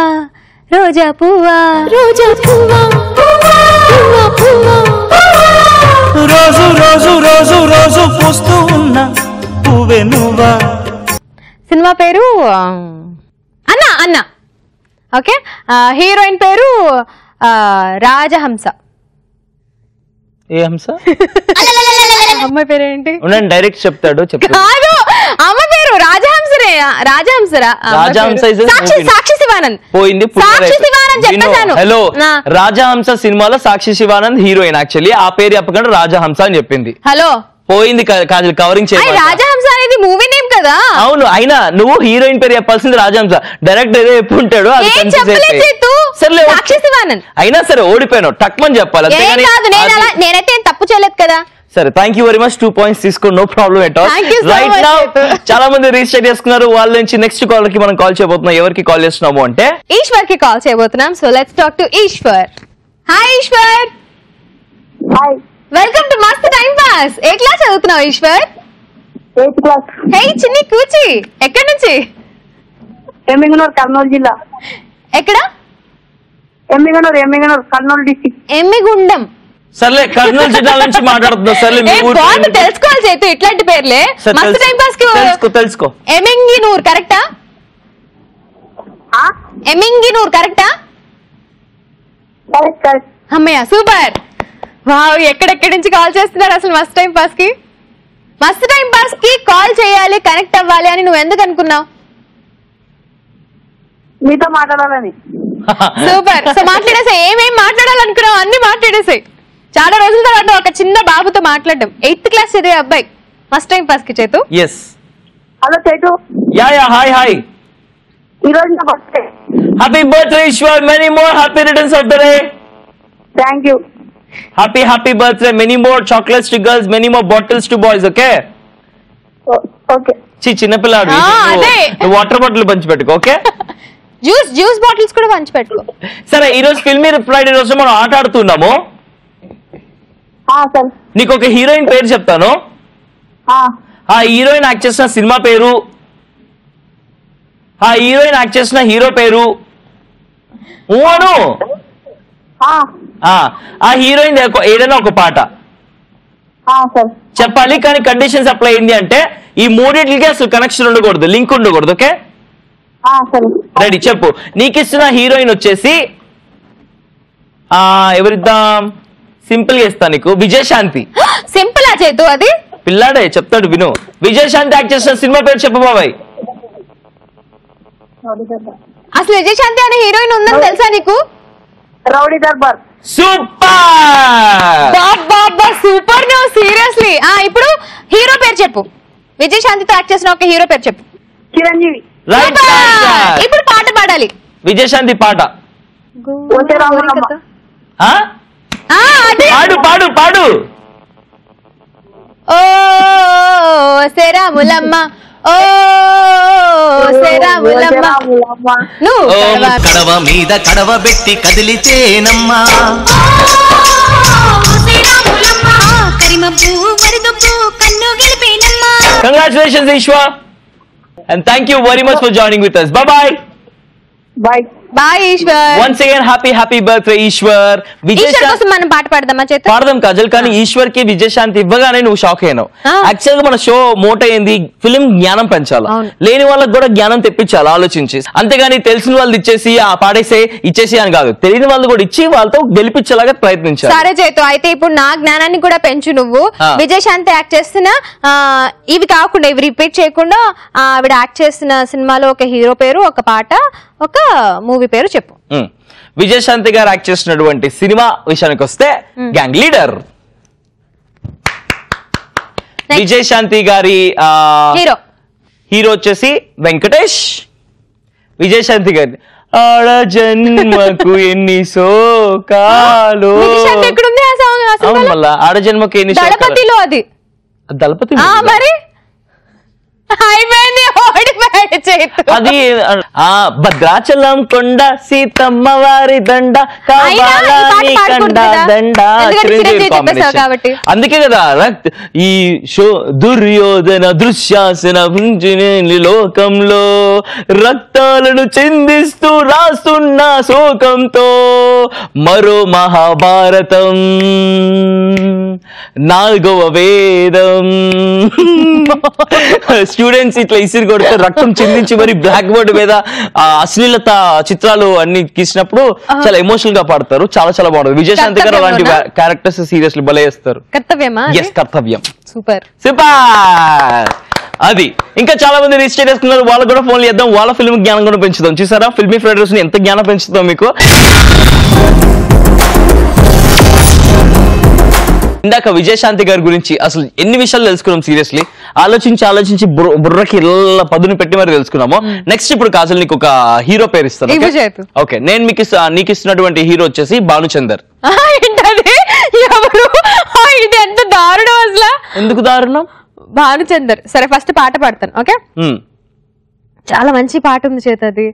రోజా పువ్వా రోజా పువ్వా పువ్వా పువ్వా రోజు రోజు రోజు రోజు పూస్తూ ఉన్న పువ్వే నువ్వా. సినిమా పేరు అన్న అన్న. ఓకే, హీరోయిన్ పేరు రాజహంస. ఏ హంస? అమ్మాయి పేరు ఏంటి? డైరెక్ట్ చెప్తాడు. కాదు, అమ్మ పేరు రాజహంసరే. రాజహంసరా? సాక్షి శివానంద్. పోయింది. సాక్షి శివానంద్ చెప్పేశాను. హలో, రాజహంస సినిమాలో సాక్షి శివానంద్ హీరోయిన్. యాక్చువల్లీ ఆ పేరు చెప్పకుండా రాజహంస అని చెప్పింది. హలో, పోయింది. కవరింగ్ చేయాలి. రాజహంస అనేది మూవీ నేమ్ కదా. అవును, అయినా నువ్వు హీరోయిన్ పేరు చెప్పాల్సింది రాజహంస. డైరెక్ట్ ఏదో ఎప్పుడు ఉంటాడు సాక్షి శివానంద్. అయినా సరే ఓడిపోయాను, టక్మని చెప్పాలి. నేనైతే తప్పు చేయలేదు కదా. సరే, thank you very much. 2 points తీసుకోండి, no problem at all. Right now చాలా మంది రిజిస్టర్ చేసుకున్నారు. వాళ్ళ నుంచి నెక్స్ట్ కాల్ కి మనం కాల్ చేయబోతున్నాం. ఎవరికి కాల్ చేస్తున్నాము అంటే ఈశ్వర్ కి కాల్ చేయబోతున్నాం. So let's talk to Eshwar. Hi Eshwar. Hi, welcome to మస్త్ టైం పాస్. ఏ క్లాస్ చదువుతున్నావు ఈశ్వర్? 8th class. హే చిన్ని కూచి, ఎక్కడి నుంచి? ఎమ్మిగనూరు, కర్నూలు జిల్లా. ఎక్కడ? ఎమ్మిగనూరు కర్నూలు డిస్ట్రిక్ట్. ఎమ్మిగుండం. సర్లే, కర్నూలు జిల్లా నుంచి మాట్లాడుతున్నా. సర్లే, తెలుసుకోవాలి చేతు ఇట్లాంటి పేర్లే. మస్త్ టైం పాస్ కి తెలుసుకో. ఎమింగినూర్ కరెక్టా? ఎమింగినూర్ కరెక్టా? కరెక్ట్. అమ్మయ్య, సూపర్. వావ్, ఎక్కడెక్కడి నుంచి కాల్ చేస్తున్నారు అసలు మస్త్ టైం పాస్ కి? మస్త్ టైం పాస్ కి కాల్ చేయాలి, కనెక్ట్ అవ్వాలి అని నువ్వు ఎందుకు అనుకున్నావు? మీతో మాట్లాడాలని. సూపర్. సో మాట్లాడేసాయి. ఏమేమి మాట్లాడాలనుకున్నావు అన్ని మాట్లాడేసాయి. చాలా రోజుల తర్వాత ఒక చిన్న బాబుతో మాట్లాడడం. 8th క్లాస్ చదివే అబ్బాయి. మస్ట్ టైం పాస్ కి Chaitu. yes. Hello Chaitu. Yeah hi. ఈ రోజు నా birthday. Happy birthday Eshwar, many more happy returns of the day. Thank you. Happy birthday, many more chocolates to girls, many more bottles to boys. Okay okay. చిన్నపిల్లాడు, వాటర్ బాటిల్ పంచి పెట్టుకో. ఓకే, జ్యూస్ బాటిల్స్ కూడా పంచి పెట్టుకో. సరే, ఈ రోజు ఫిల్మ్ ఫ్రైడే రోజు మనం ఆట ఆడుతున్నాము. నీకు ఒక హీరోయిన్ పేరు చెప్తాను. ఆ హీరోయిన్ యాక్ట్ చేసిన సినిమా పేరు, ఆ హీరోయిన్ యాక్ట్ చేసిన హీరో పేరు అను. ఆ హీరోయిన్ ఏదైనా ఒక పాట చెప్పాలి, కానీ కండిషన్స్ అప్లై అయింది అంటే ఈ మూడింటికి అసలు కనెక్షన్ ఉండకూడదు, లింక్ ఉండకూడదు. Okay, ready? చెప్పు. నీకు ఇస్తున్న హీరోయిన్ వచ్చేసి ఎవరిద్దాం? సింపుల్ గా ఇస్తా నీకు, విజయశాంతి. సింపుల్ ఆ చేతు, అది పిల్లాడే చెప్తాడు విను. విజయశాంతి యాక్ట్ చేసిన సినిమా పేరు చెప్పు బాబాయ్. అసలు విజయశాంతి అనే హీరోయిన్ ఉందని తెలుసా నీకు? Rowdy Darbar. Super. Super. No seriously. ఇప్పుడు హీరో పేరు చెప్పు. విజయశాంతితో యాక్ట్ చేసిన ఒక హీరో పేరు చెప్పు. చిరంజీవి. రైట్. ఇప్పుడు పాట పాడాలి. విజయశాంతి పాట పాడు. ఓ శరాములమ్మ, ఓ శరాములమ్మ, కడవ మీద కడవ పెట్టి కదిలితేనమ్మా, congratulations Eshwar, and thank you very much for joining with us. Bye bye. Bye. Bye Eshwar. Once again happy birthday Eshwar. Eshwar కోసం మనం పాట పాడదామా చేత? పాడదాం కాజల్, కానీ ఈశ్వర్ కి విజయశాంతి ఇవ్వగానే నువ్వు షాక్ అయినావు. యాక్చువల్ గా మన షో మోట ఏంది? ఫిలిం జ్ఞానం పెంచాలి, లేని వాళ్ళకి కూడా జ్ఞానం తెప్పించాలి ఆలోచించి. అంతేగాని తెలిసిన వాళ్ళు ఇచ్చేసి ఇచ్చేసి అని కాదు, తెలియని వాళ్ళు కూడా ఇచ్చి వాళ్ళతో గెలిపించేలాగా ప్రయత్నించాలి. సరే చేతు, అయితే ఇప్పుడు నా జ్ఞానాన్ని కూడా పెంచు నువ్వు. విజయశాంతి యాక్ట్ చేస్తున్న ఇవి కాకుండా, ఇవి రిపీట్ చేయకుండా ఆవిడ యాక్ట్ చేస్తున్న సినిమాలో ఒక హీరో పేరు, ఒక పాట, ఒక మూవీ పేరు చెప్పు. విజయశాంతి గారు యాక్ట్ చేసినటువంటి సినిమా విషయానికి వస్తే గ్యాంగ్ లీడర్. విజయశాంతి గారి హీరో వచ్చేసి వెంకటేష్. విజయశాంతి గారి ఆడ జన్మకు ఎన్ని శోకాలు. ఎక్కడుంది ఆ అవును మళ్ళా ఆడజన్మకి ఎన్ని దళపతిలో అది దళపతి మరి అయిపోయింది ఓడిపోయాడు చేతు. అది భద్రాచలం కొండ సీతమ్మ వారి దండ కావాలని కండ దండ చిరంజీవి కాంబినేషన్. అందుకే కదా ఈ షో దుర్యోధన దృశ్యాసన లోకంలో రక్తాలను చిందిస్తూ రాస్తున్న శోకంతో మరో మహాభారతం 4వ వేదం. స్టూడెంట్స్ ఇట్లా ఇసిరి కొడితే రక్తం చిందించి మరి బ్లాక్ బోర్డ్ మీద అశ్లీలత చిత్రాలు అన్ని గీసినప్పుడు చాలా ఎమోషనల్ గా పాడతారు. చాలా చాలా బాగుంటుంది. విజయశాంతి గారు అలాంటి క్యారెక్టర్స్ సీరియస్లీ భలే చేస్తారు. కర్తవ్యమా? ఎస్ కర్తవ్యం. Super super. అది ఇంకా చాలా మంది రిజిస్టర్ చేసుకున్నారు. వాళ్ళకు కూడా ఫోన్లు చేద్దాం, వాళ్ళ ఫిల్మ్ జ్ఞానం కూడా పెంచుదాం. చూసారా ఫిల్మీ ఫ్రైడర్స్ ని ఎంత జ్ఞానం పెంచుతాం మీకు. ఇందాక విజయశాంతి గారి గురించి అసలు ఎన్ని విషయాలు తెలుసుకున్నాం. సీరియస్లీ ఆలోచించి బుర్రకి ఇళ్ళ పదును పెట్టి మరి తెలుసుకున్నాము. నెక్స్ట్ ఇప్పుడు కాజల్ నీకు ఒక హీరో పేరు ఇస్తాను. ఓకే, నేను నీకు ఇస్తున్నటువంటి హీరో వచ్చేసి భానుచందర్. ఇది ఎంత దారుణం అసలు. ఎందుకు దారుణం? భానుచందర్. సరే ఫస్ట్ పాట పాడతాను. ఓకే, చాలా మంచి పాట ఉంది చేత, అది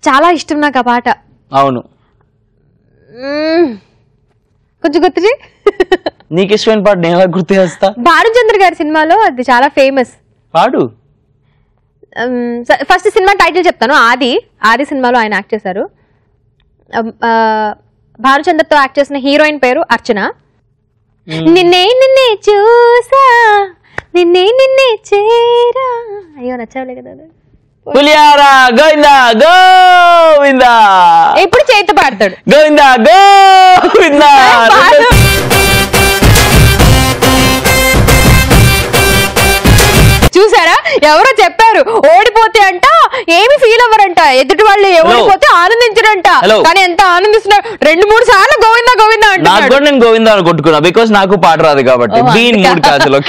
చాలా ఇష్టం నాకు ఆ పాట. అవును, కొంచెం గుర్తు. నీకు ఇష్టమైన పాట నేను ఎలా గుర్తు చేస్తా? భానుచంద్ర గారి సినిమాలో అది చాలా ఫేమస్. పాడు. ఫస్ట్ సినిమా టైటిల్ చెప్తాను. ఆది సినిమాలో ఆయన యాక్ట్ చేశారు. భానుచంద్రతో యాక్ట్ చేసిన హీరోయిన్ పేరు అర్చన. నిన్నే చూసా నిన్నే చేరా. అయ్యో నచ్చలే కదా. పులియారా గోవిందా గోవిందా. ఎప్పుడు చేత పాడతాడు గోవిందా గోవిందా. చూసారా, ఎవరో చెప్పారు ఓడిపోతే అంట ఏమి ఫీల్ అవ్వరంట, ఎదుటి వాళ్ళు ఓడిపోతే ఆనందించరంట. కానీ ఎంత ఆనందిస్తున్నారు, 2-3 సార్లు గోవిందా గోవిందా అంటున్నారు. నేను గోవిందా అని కొట్టుకున్నా బికాస్ నాకు పాట రాదు కాబట్టి. అందుకే 2 సార్లు.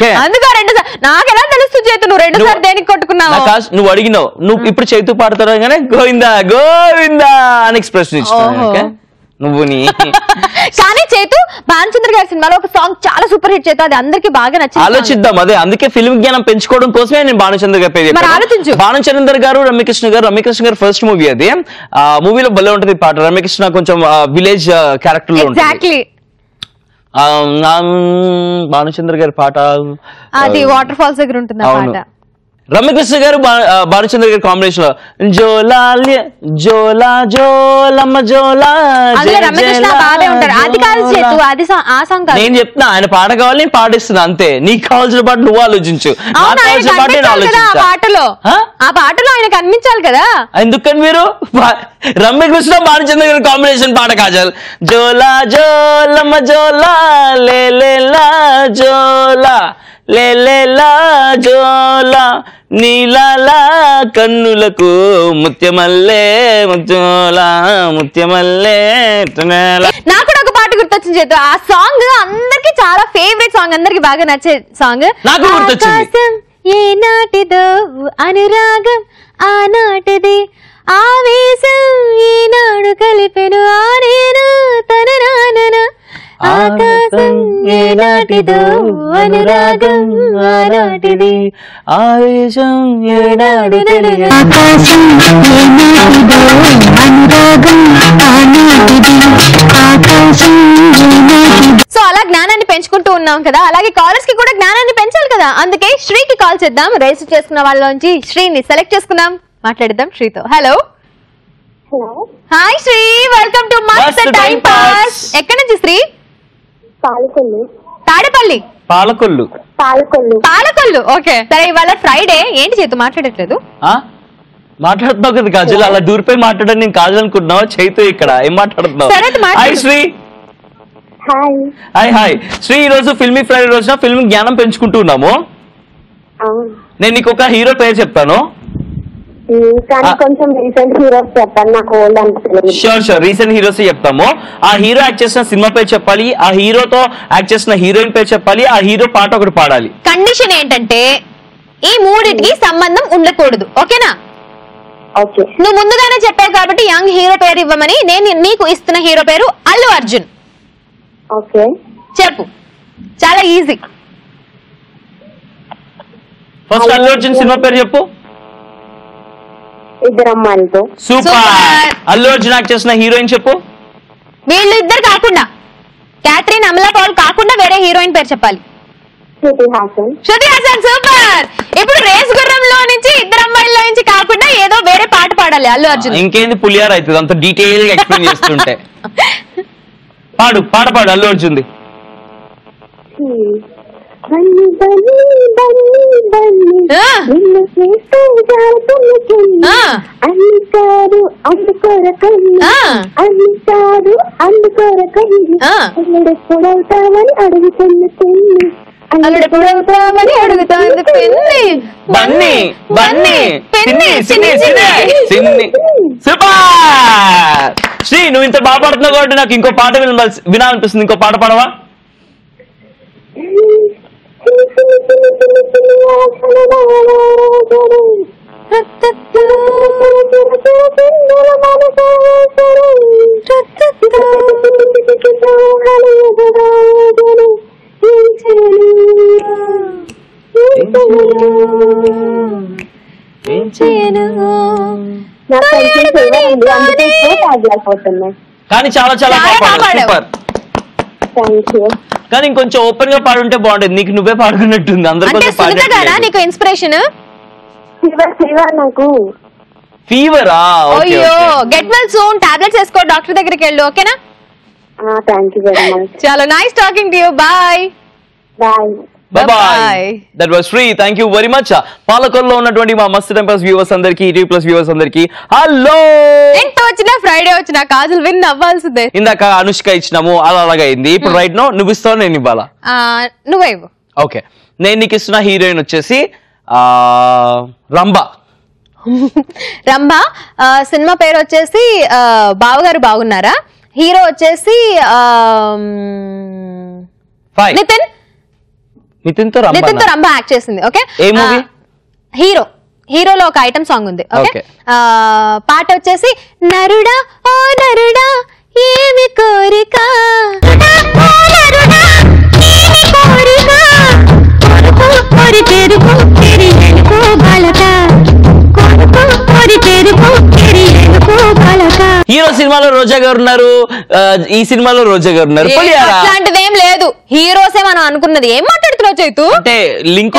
నాకు ఎలా తెలుస్తుంది చేతు నువ్వు 2 సార్లు దేనికి కొట్టుకున్నావు? నువ్వు అడిగినావు, నువ్వు ఇప్పుడు చేతు పాడతావు కానీ గోవిందా గోవిందా అని ఎక్స్ప్రెషన్ ఇచ్చిన నువ్వు. కానీ చేతు భానుచంద్ర గారి సినిమాలో ఒక సాంగ్ చాలా సూపర్ హిట్ చేతు, అది అందరికి బాగా నచ్చింది. ఆలోచిద్దాం. అదే అందుకే ఫిల్మ్ జ్ఞానం పెంచుకోవడం కోసమే నేను భానుచంద్ర గారి పేరు చెప్పాను. భానుచంద్ర గారు రమ్యకృష్ణ గారు ఫస్ట్ మూవీ అది. ఆ మూవీలో భలే ఉంటది పాట. రమ్యకృష్ణ కొంచెం విలేజ్ క్యారెక్టర్ లో ఉంటుంది. భానుచంద్ర గారి పాట అది వాటర్ ఫాల్స్ దగ్గర ఉంటుంది ఆ పాట. రమ్యకృష్ణ గారు భానుచంద్ర గారి కాంబినేషన్ లో జోలా జోలా జోలమ్మ జోలా. నేను చెప్తున్నా ఆయన పాట కావాలి, నేను పాటిస్తున్నా అంతే. నీకు కావాల్సిన పాట నువ్వు ఆలోచించు, నాకు కావాల్సిన పాట నేను ఆలోచించా. ఆ పాటలో ఆయన కనిపించాలి కదా. ఎందుకని మీరు రమ్యకృష్ణ భానుచంద్ర గారి కాంబినేషన్ పాట కాజల్. జోలా జోలమ్మ జోలా లేలా జోలా లేలా జోలా నీలాలా కన్నులకు ముత్యమల్లే ముత్యోలా ముత్యమల్లే. నాకు ఒక పాట గుర్తొచ్చింది చేతు. ఆ సాంగ్ అందరికి చాలా ఫేవరెట్ సాంగ్, అందరికి బాగా నచ్చే సాంగ్. నాకు గుర్తొచ్చింది. ఏ నాటిదో అనురాగం ఆనాటిది, ఆవేశం ఈనాడు కలిపెను ఆరేనా తన నాన్న. ఆకాశం ఏనాటిదో అనురాగం ఆనాటిది, ఆవేశం ఏనాడు ఆకాశం ఏనాటిదో అనురాగం ఆనాటిది, ఆకాశం ఏనాటిది. సో అలా జ్ఞానాన్ని పెంచుకుంటూ ఉన్నాం కదా, అలాగే కాలర్స్ కి కూడా జ్ఞానాన్ని పెంచాలి కదా. అందుకే శ్రీకి కాల్ చేద్దాం. రిజిస్టర్ చేసుకున్న వాళ్ళలోంచి శ్రీని సెలెక్ట్ చేసుకుందాం, మాట్లాడిద్దాం శ్రీతో. Hello. Hi Sri, welcome to మస్త్ టైం పాస్. ఎక్కడి నుంచి శ్రీ? తాడేపల్లి. పాలకొల్లు. ఓకే సరే, ఇవాళ ఫ్రైడే ఏంటి చేతు మాట్లాడట్లేదు? మాట్లాడుతున్నావు కదా కాజల్, అలా దూరిపోయి మాట్లాడని నేను కాజల్ అనుకుంటున్నావు. చైతు ఇక్కడ ఏం మాట్లాడుతున్నావు? హాయ్ శ్రీ. హాయ్ శ్రీ, ఈ రోజు ఫిల్మీ ఫ్రైడే రోజున ఫిల్మ్ జ్ఞానం పెంచుకుంటూ ఉన్నాము. నేను నీకు ఒక హీరో పేరు చెప్తాను. షూర్ రీసెంట్ హీరోస్ చెప్తాము. ఆ హీరో యాక్ట్ చేసిన సినిమా పేరు చెప్పాలి, ఆ హీరోతో యాక్ట్ చేసిన హీరోయిన్ పేరు చెప్పాలి, ఆ హీరో పాట ఒకటి పాడాలి. కండిషన్ ఏంటంటే ఈ మూడింటికి సంబంధం ఉండకూడదు. ఓకేనా? నువ్వు ముందుగానే చెప్పావు కాబట్టి యంగ్ హీరో పేరు ఇవ్వమని. నేను నీకు ఇస్తున్న హీరో పేరు అల్లు అర్జున్. ఓకే. చెప్పు, చాలా easy. First Allu Arjun cinema పేరు చెప్పు. ఇద్దరు అమ్మాయిలతో. సూపర్. అల్లు అర్జున్ యాక్ట్ చేసిన హీరోయిన్ చెప్పు. వీళ్ళు ఇద్దరు కాకుండా, క్యాటరీన్ అమలా పౌల్ కాకుండా వేరే హీరోయిన్ పేరు చెప్పాలి. శృతి హాసన్. శృతి హాసన్. సూపర్. ఇప్పుడు రేస్ గుర్రంలో నుంచి ఇద్దరు అమ్మాయిల్లో నుంచి కాకుండా ఏదో వేరే పాట పాడాలి అల్లు అర్జున్. ఇంకేంది పులియార్ అవుతుంది అంత డీటెయిల్ గా ఎక్స్ప్లెయిన్ చేస్తుంటే. పాడు పాట పాడు అల్లు అర్జున్ది. బన్నీ బన్నీ బన్నీ బన్నీ నిన్ను చేస్తూ జారుతున్న అన్ని కాదు అందుకోరకని అన్ని కాదు అందుకోరకని ఎప్పుడవుతామని అడుగుతున్న పిన్ని ఎప్పుడవుతామని అడుగుతుంది పిన్ని. బన్నీ బన్నీ సిన్ని సిన్ని సిన్ని సిన్ని. సూపర్. శ్రీ నువ్వు ఇంత బాగా పాడుతున్నావు కాబట్టి నాకు ఇంకో పాట వినాలనిపిస్తుంది. ఇంకో పాట పాడవా? కానీ చాలా చాలా సూపర్. కానీ ఇంకొంచెం ఓపెన్ గా పాడుంటే బాగుంటుంది. నీకు నువ్వే పాడుకున్నట్టుంది. అందరికీ నీకు ఇన్స్పిరేషన్ నాకు ఫీవరా? అయ్యో గెట్ వెల్ సూన్. టాబ్లెట్స్ వేసుకో, డాక్టర్ దగ్గరికి వెళ్ళు. ఓకేనా? Thank you very much. చాలా nice talking to you. Bye bye. Bye. That was free. Thank you very much. పాలకొల్లో ఉన్నటువంటి మా మస్త్ టెంపల్స్ వ్యూవర్స్ అందరికి, ఈటీవీ ప్లస్ వ్యూవర్స్ అందరికి హలో. ఎంత వచ్చినా ఫ్రైడే వచ్చినా కాజల్ విన్ అవ్వాల్సిందే. ఇందాక అనుష్క ఇచ్చినాము, అలాగా అయింది. ఇప్పుడు రైట్ నో నువ్వు ఇస్తావు, నేను ఇవ్వాలా? నువ్వే ఇవ్వు. ఓకే. నేను నీకు ఇస్తున్న హీరోయిన్ వచ్చేసి రంభ. రంభ. సినిమా పేరు వచ్చేసి బావగారు బాగున్నారా. హీరో వచ్చేసి నితిన్. నితిన్ తో రంభ యాక్ట్ చేసింది. ఓకే. ఏ మూవీ? హీరోలో ఒక ఐటమ్ సాంగ్ ఉంది. ఓకే. పాట వచ్చేసి నరుడా ఓ నరుడా ఏమి కోరిక హీరో సినిమాలో రోజా గారు ఉన్నారు, ఈ సినిమాలో రోజా గారు ఉన్నారు. అట్లాంటిదేం లేదు. హీరోసే మనం అనుకున్నది. ఏం మాట్లాడుతున్నావు చైతు? అంటే లింక్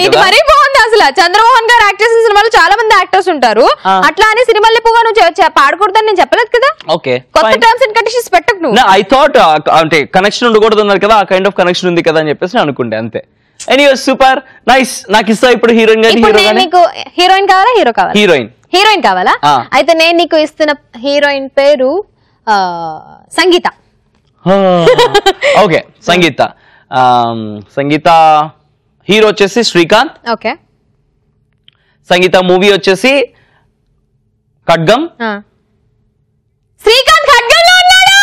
ఇది మరీ బాగుంది అసలు. చంద్రమోహన్ గారు యాక్ట్ చేసిన సినిమాలో చాలా మంది యాక్టర్స్ ఉంటారు. అట్లా అని సినిమాలు ఎక్కువగా నువ్వు పాడకూడదని నేను చెప్పలేదు కదా. ఓకే. కొత్త టర్మ్స్ అండ్ కండిషన్స్ పెట్టకు నువ్వు. ఐ థాట్ అంటే కనెక్షన్ ఉండకూడదు అన్నారు కదా, ఆ కైండ్ ఆఫ్ కనెక్షన్ ఉంది కదా అని చెప్పేసి అనుకుంటే అంతే. Anyway super nice. నాకు ఇస్తా ఇప్పుడు హీరోయిన్ గాని. నీకు హీరోయిన్ కావాలా హీరో కావాలా? హీరోయిన్ కావాలా? అయితే నేను నీకు ఇస్తున్న హీరోయిన్ పేరు సంగీత. ఓకే. సంగీత. సంగీత హీరో వచ్చేసి శ్రీకాంత్. ఓకే. సంగీత మూవీ వచ్చేసి ఖడ్గం. శ్రీకాంత్ ఖడ్గంలో ఉన్నాడు.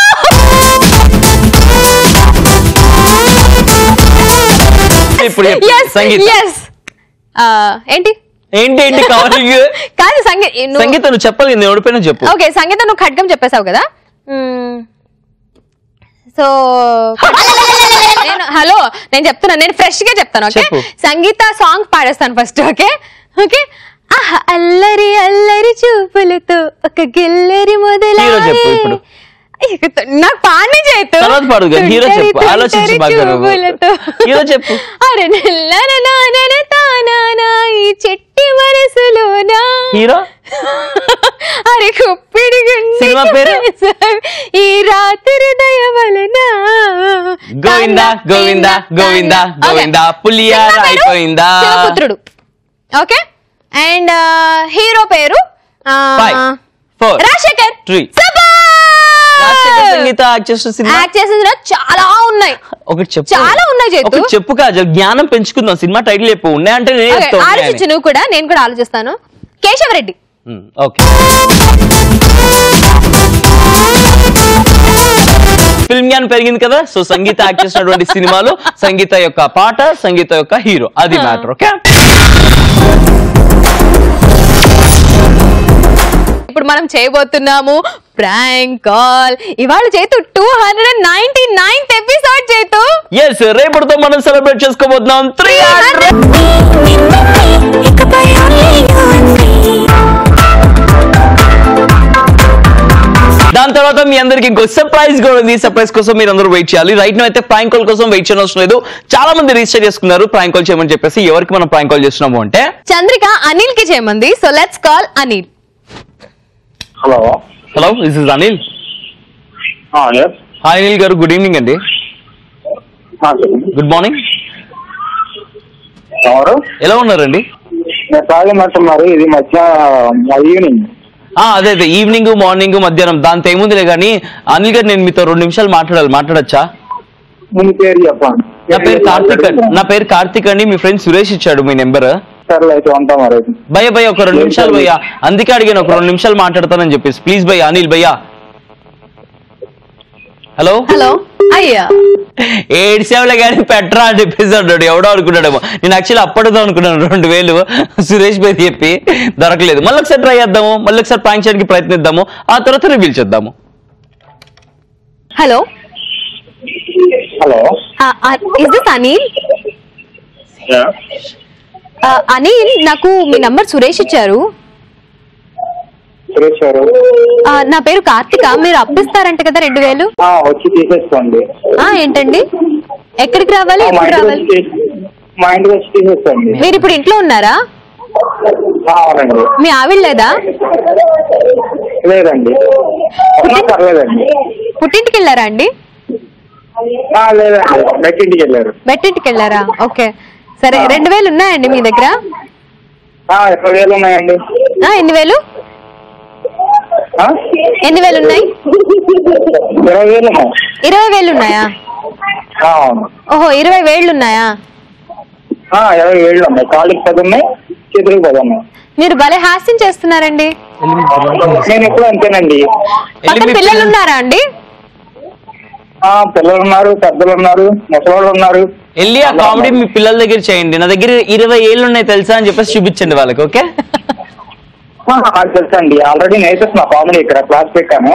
ఇప్పుడు సంగీత ఏంటి ఏంటి ఏంటి కావాలి కాదు. సంగీత నువ్వు చెప్పాలి, నేను ఓడిపోయినా చెప్పు. ఓకే. సంగీత నువ్వు ఖడ్గం చెప్పేసావు కదా. సో హలో నేను చెప్తున్నాను, నేను ఫ్రెష్ గా చెప్తాను. ఓకే. సంగీత సాంగ్ పాడేస్తాను ఫస్ట్. ఓకే. ఓకే. అల్లరి అల్లరి చూపులతో ఒక గిల్లరి మొదలు నాకు పాడి చేతు హీరో చెప్పు, ఆలోచించి హీరో చెప్పు. అరే ఈ చెట్టి మనసులోనా హీరో. అరే కుప్పిడి సినిమా పేరు ఈ రాత్రి దయ వలన గోవిందా గోవిందా గోవిందా గోవిందా పులియార అయిపోయిందా పుత్రుడు. ఓకే. అండ్ హీరో పేరు రాజశేఖర్. సంగీత యాక్ట్ చేసిన చాలా ఉన్నాయి. ఒకటి చెప్పు. చాలా ఉన్నాయి. చెప్పు కాదు, జ్ఞానం పెంచుకుందాం. సినిమా టైటిల్ చెప్పు. ఉన్నాయంటే ఆలోచించు నువ్వు కూడా, నేను కూడా ఆలోచిస్తాను. కేశవరెడ్డి. ఓకే. ఫిల్మ్ జ్ఞానం పెరిగింది కదా. సో సంగీత యాక్ట్ చేసినటువంటి సినిమాలు, సంగీత యొక్క పాట, సంగీత యొక్క హీరో, అది మ్యాటర్. ఓకే. ఇప్పుడు మనం చేయబోతున్నాము ప్రాంక్ కాల్. ఇవాళ చేతు 299th ఎపిసోడ్ చేతు. ఎస్, రేపటితో మనం సెలబ్రేట్ చేసుకోబోతున్నాం 300. దాని తర్వాత మీ అందరికి ఇంకో సర్ప్రైజ్ కూడా ఉంది. సర్ప్రైజ్ కోసం మీరు అందరూ వెయిట్ చేయాలి. రైట్ నో అయితే ప్రాంక్ కాల్ కోసం వెయిట్ చేయడం అవసరం లేదు. చాలా మంది రిజిస్టర్ చేసుకున్నారు ప్రాంక్ కాల్ చేయమని చెప్పేసి. ఎవరికి మనం ప్రాంక్ కాల్ చేస్తున్నాము అంటే చంద్రిక అనిల్ కి చేయమంది. So let's call Anil. Hello hello, this is Anil. Hi Anil గారు, గుడ్ ఈవినింగ్ అండి. Good morning. ఎవరు? ఎలా ఉన్నారండి? తాగమంటున్నారు. ఇది మధ్యాహ్నం ఈవినింగ్. అదే అదే, ఈవినింగ్ మార్నింగ్ మధ్యాహ్నం దాంతో ఏముందిలే కానీ అనిల్ గారు, నేను మీతో 2 నిమిషాలు మాట్లాడచ్చా? మీ పేరు చెప్పండి. నా పేరు కార్తిక్ అండి. మీ ఫ్రెండ్ సురేష్ ఇచ్చాడు మీ నెంబర్. సరే అయితే ఉంటాం. మరి భయ్య ఒక 2 నిమిషాలు భయ్యా, అందుకే అడిగాను ఒక 2 నిమిషాలు మాట్లాడతానని చెప్పేసి. ప్లీజ్ భయ్యా అనిల్ భయ్యా. హలో హలో అయ్యా, ఏడ్సేవలే కానీ పెట్టరా అని చెప్పేసి అన్నాడు. ఎవడో అనుకున్నాడేమో. నేను యాక్చువల్లీ అప్పటిదో అనుకున్నాను 2000 సురేష్ పేరు చెప్పి దొరకలేదు. మళ్ళీ ఒకసారి ట్రై చేద్దాము, మళ్ళీ ఒకసారి ప్రాంక్ చేయడానికి ప్రయత్నిద్దాము, ఆ తర్వాత రివీల్ చేద్దాము. Hello hello, is this Anil? Anil, నాకు మీ నంబర్ సురేష్ ఇచ్చారు. సురేష్ గారు, నా పేరు కార్తిక. మీరు అప్పిస్తారంట కదా 2000? వచ్చి తీసేసుకోండి. ఏంటండి, ఎక్కడికి రావాలి, ఎప్పుడు రావాలి? మా ఇంటికి వచ్చి తీసేసుకోండి. మీరు ఇప్పుడు ఇంట్లో ఉన్నారా? అవునండి. మీ ఆవిడ లేదా? లేదండి. పర్లేదండి. పుట్టింటికి వెళ్ళారా అండి? లేదండి, బెట్టింటికి వెళ్ళారు. బెట్టింటికి వెళ్ళారా? ఓకే సరే. 2000 ఉన్నాయండి మీ దగ్గర? 20,000 ఉన్నాయండి. ఎన్ని వేలు? ఎన్ని వేలు ఉన్నాయి? 20,000 ఉన్నాయి. 20,000 ఉన్నాయా? ఓహో, 20,000 ఉన్నాయా? 20,000 ఉన్నాయి. కాళ్ళకి 10 ఉన్నాయి, చేతులకు 10 ఉన్నాయి. మీరు భలే హాస్యం చేస్తున్నారండి. నేను ఎప్పుడు అంతేనండి. పక్కన పిల్లలు ఉన్నారా అండి? పిల్లలు ఉన్నారు, పెద్దలు ఉన్నారు, ముసలోళ్ళు ఉన్నారు. వెళ్ళి ఆ కామెడీ మీ పిల్లల దగ్గర చేయండి. నా దగ్గర 20,000 ఉన్నాయి తెలుసా అని చెప్పేసి చూపించండి వాళ్ళకి. ఓకే, నాకు తెలుసండి. ఆల్రెడీ నేర్పిస్తున్నా కామెడీ ఇక్కడ క్లాస్ పెట్టాను.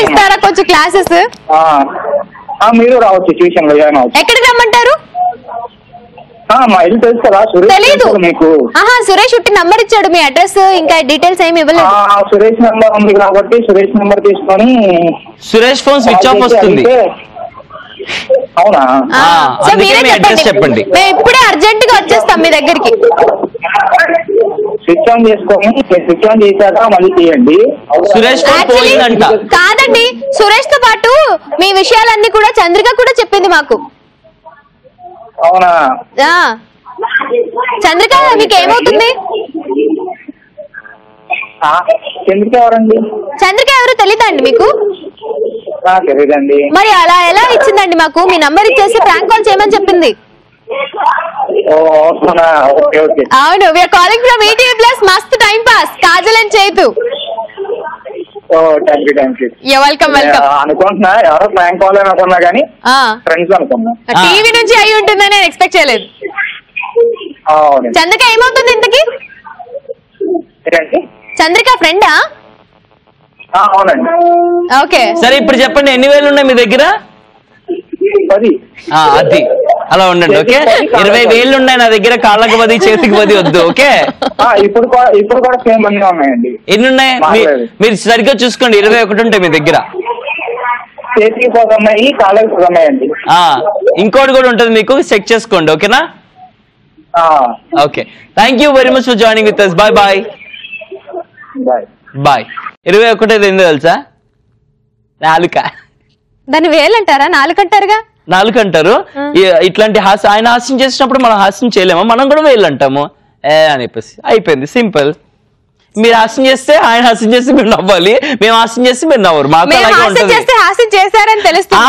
ఇస్తారా కొంచెం క్లాసెస్? మీరు రావచ్చు, ట్యూషన్ లో జాయిన్ అవచ్చు. ఎక్కడికి రమ్మంటారు? మా ఇల్లు తెలుసు కదా, సురేష్ మీకు. సురేష్ ఉట్టి నంబర్ ఇచ్చాడు, మీ అడ్రస్ ఇంకా డీటెయిల్స్ ఏమి ఇవ్వలేదు. సురేష్ నంబర్ ఉంది కాబట్టి సురేష్ నంబర్ తీసుకొని. సురేష్ ఫోన్ స్విచ్ ఆఫ్ వస్తుంది. అవునా? చెప్పండి, మేము ఇప్పుడే అర్జెంట్ గా వచ్చేస్తాం మీ దగ్గరికి. స్విచ్ ఆన్ చేసుకొని, స్విచ్ ఆన్ చేశాక మళ్ళీ తీయండి. సురేష్ కాదండి, సురేష్ తో పాటు మీ విషయాలన్నీ కూడా చంద్రిక కూడా చెప్పింది మాకు. అవునా? చంద్రిక మీకు ఏమవుతుంది? చంద్రిక ఎవరండి? చంద్రిక ఎవరు తెలీదా అండి మీకు? తెలీదండి. మరి అలా ఎలా ఇచ్చిందండి మాకు? మీ నంబర్ ఇచ్చేసి ప్రాంక్ కాల్ చేయమని చెప్పింది. అవును, we're calling from ETV plus మస్త్ time pass, Kajal and Chaitu. Welcome welcome. అనుకుంటున్నా ఎవరో ప్రాంక్ కాల్ అనుకున్నా కానీ ఫ్రెండ్స్ అనుకున్నా. టీవీ నుంచి అయి ఉంటుందని నేను ఎక్స్పెక్ట్ చేయలేదు. చంద్రిక ఏమవుతుంది ఇంతకి? చంద్రిక ఫ్రెండా? అవునండి. ఓకే సరే, ఇప్పుడు చెప్పండి ఎన్ని వేలు ఉన్నాయి మీ దగ్గర? 10. అది అలా ఉండండి. ఓకే, 20,000 ఉన్నాయి నా దగ్గర. కాళ్ళకి 10, చేతికి 10 వద్దు. ఓకే, ఇప్పుడు కూడా సేమ్ అన్నీ ఉన్నాయండి. ఎన్ని ఉన్నాయి? మీరు సరిగ్గా చూసుకోండి. 21 ఉంటాయి మీ దగ్గర. చేతికి 10 ఉన్నాయి, కాళ్ళకి 10 ఉన్నాయండి. ఇంకోటి కూడా ఉంటుంది, మీకు చెక్ చేసుకోండి. ఓకేనా? Okay, thank you very much for joining with us. Bye bye bye. 21 ఏందో తెలుసా? నాలుక. దాన్ని వేలంటారా? నాలుకంటారుగా. నాలుకంటారు. ఇట్లాంటి ఆయన హాస్యం చేసినప్పుడు మనం హాస్యం చేయలేమా? మనం కూడా వేలంటాము అని చెప్పేసి. అయిపోయింది, సింపుల్. మీరు హాస్యం చేస్తే ఆయన హాస్యం చేస్తే మీరు నవ్వాలి, మేము హాస్యం చేస్తే మీరు నవ్వరు. మాకు హాస్యం చేస్తారని తెలుస్తుంది.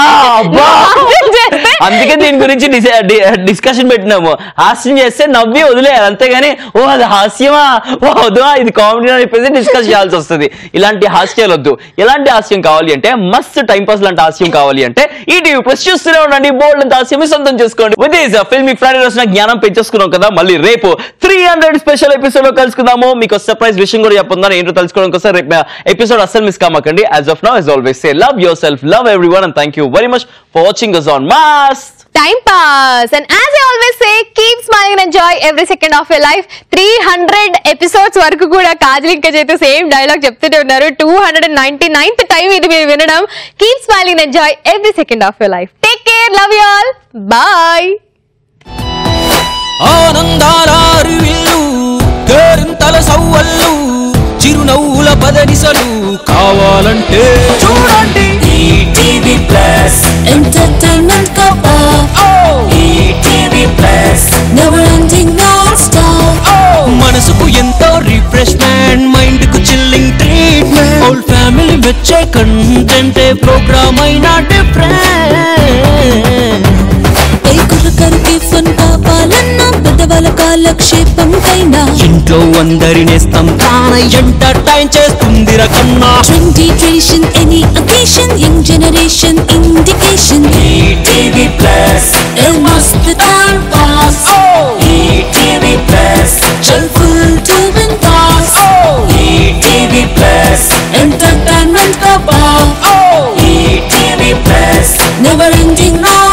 అందుకే దీని గురించి డిస్కషన్ పెట్టినాము. హాస్యం చేస్తే నవ్వి వదిలేయాలి, అంతేగాని ఓ అది హాస్యమా, ఓ వద్దువా ఇది కామెడీ అని చెప్పేసి డిస్కస్ చేయాల్సి వస్తుంది. ఇలాంటి హాస్యాలు వద్దు. ఎలాంటి హాస్యం కావాలి అంటే మస్త్ టైం పాస్ లాంటి హాస్యం కావాలి అంటే ఈటీవీ ప్లస్ చూస్తూనే ఉండండి. బోల్డ్ అంత హాస్యం సొంతం చేసుకోండి. విత్ దిస్ ఫిల్మిక్ ఫ్రైడే రోజున జ్ఞానం పెంచేసుకున్నాం కదా. మళ్ళీ రేపు 300 స్పెషల్ ఎపిసోడ్ లో కలుసుకుందాము. మీకు సర్ప్రైజ్ విషయం కూడా చెప్పొద్దాను, ఏంటో తెలుసుకోవడం కోసం రేపు ఎపిసోడ్ అస్సలు మిస్ కామాకండి. As of now as always say love yourself, love everyone, and thank you very much for watching us on Mass Time Pass. And as I always say, keep smiling and enjoy every second of your life. 300 episodes వరకు కూడా కాజల్ ఇంకా చేస్తూ సేమ్ డైలాగ్ చెప్తూనే ఉన్నారు. 299th టైం ఇది మీరు వినడం. Keep smiling and enjoy every second of your life. Take care, love you all, bye. ఆనందాల అరువిల్లు, కేరింతల సవ్వళ్ళు, చిరునవ్వుల పదనిసలు కావాలంటే చూడండి ఈటీవీ ప్లస్. ఎంటర్టైన్మెంట్ కబ్బా, ETV plus, never ending non stop. మనసుకు ఎంతో రిఫ్రెష్మెంట్, మైండ్ కు చిల్లింగ్ ట్రీట్మెంట్, హోల్ ఫ్యామిలీ మెచ్చే కంటెంట్, ప్రోగ్రామ్ అయినా డిఫరెంట్. కరికి ఫన్ కావాలన్నా పెద్దవాళ్ళ కాలక్షేపం కైనా ఇంట్లో అందరి నేస్తం తానై ఎంటర్టైన్ చేస్తుంది రకన్నా. Trendy tradition any occasion, young generation indication. ETV plus మస్త్ టైం పాస్, ఈటీవీ ప్లస్, చల్ ఫుల్ టు బిందాస్. ఈటీవీ ప్లస్, ఎంటర్టైన్మెంట్ కబ్బా, ETV plus, never ending non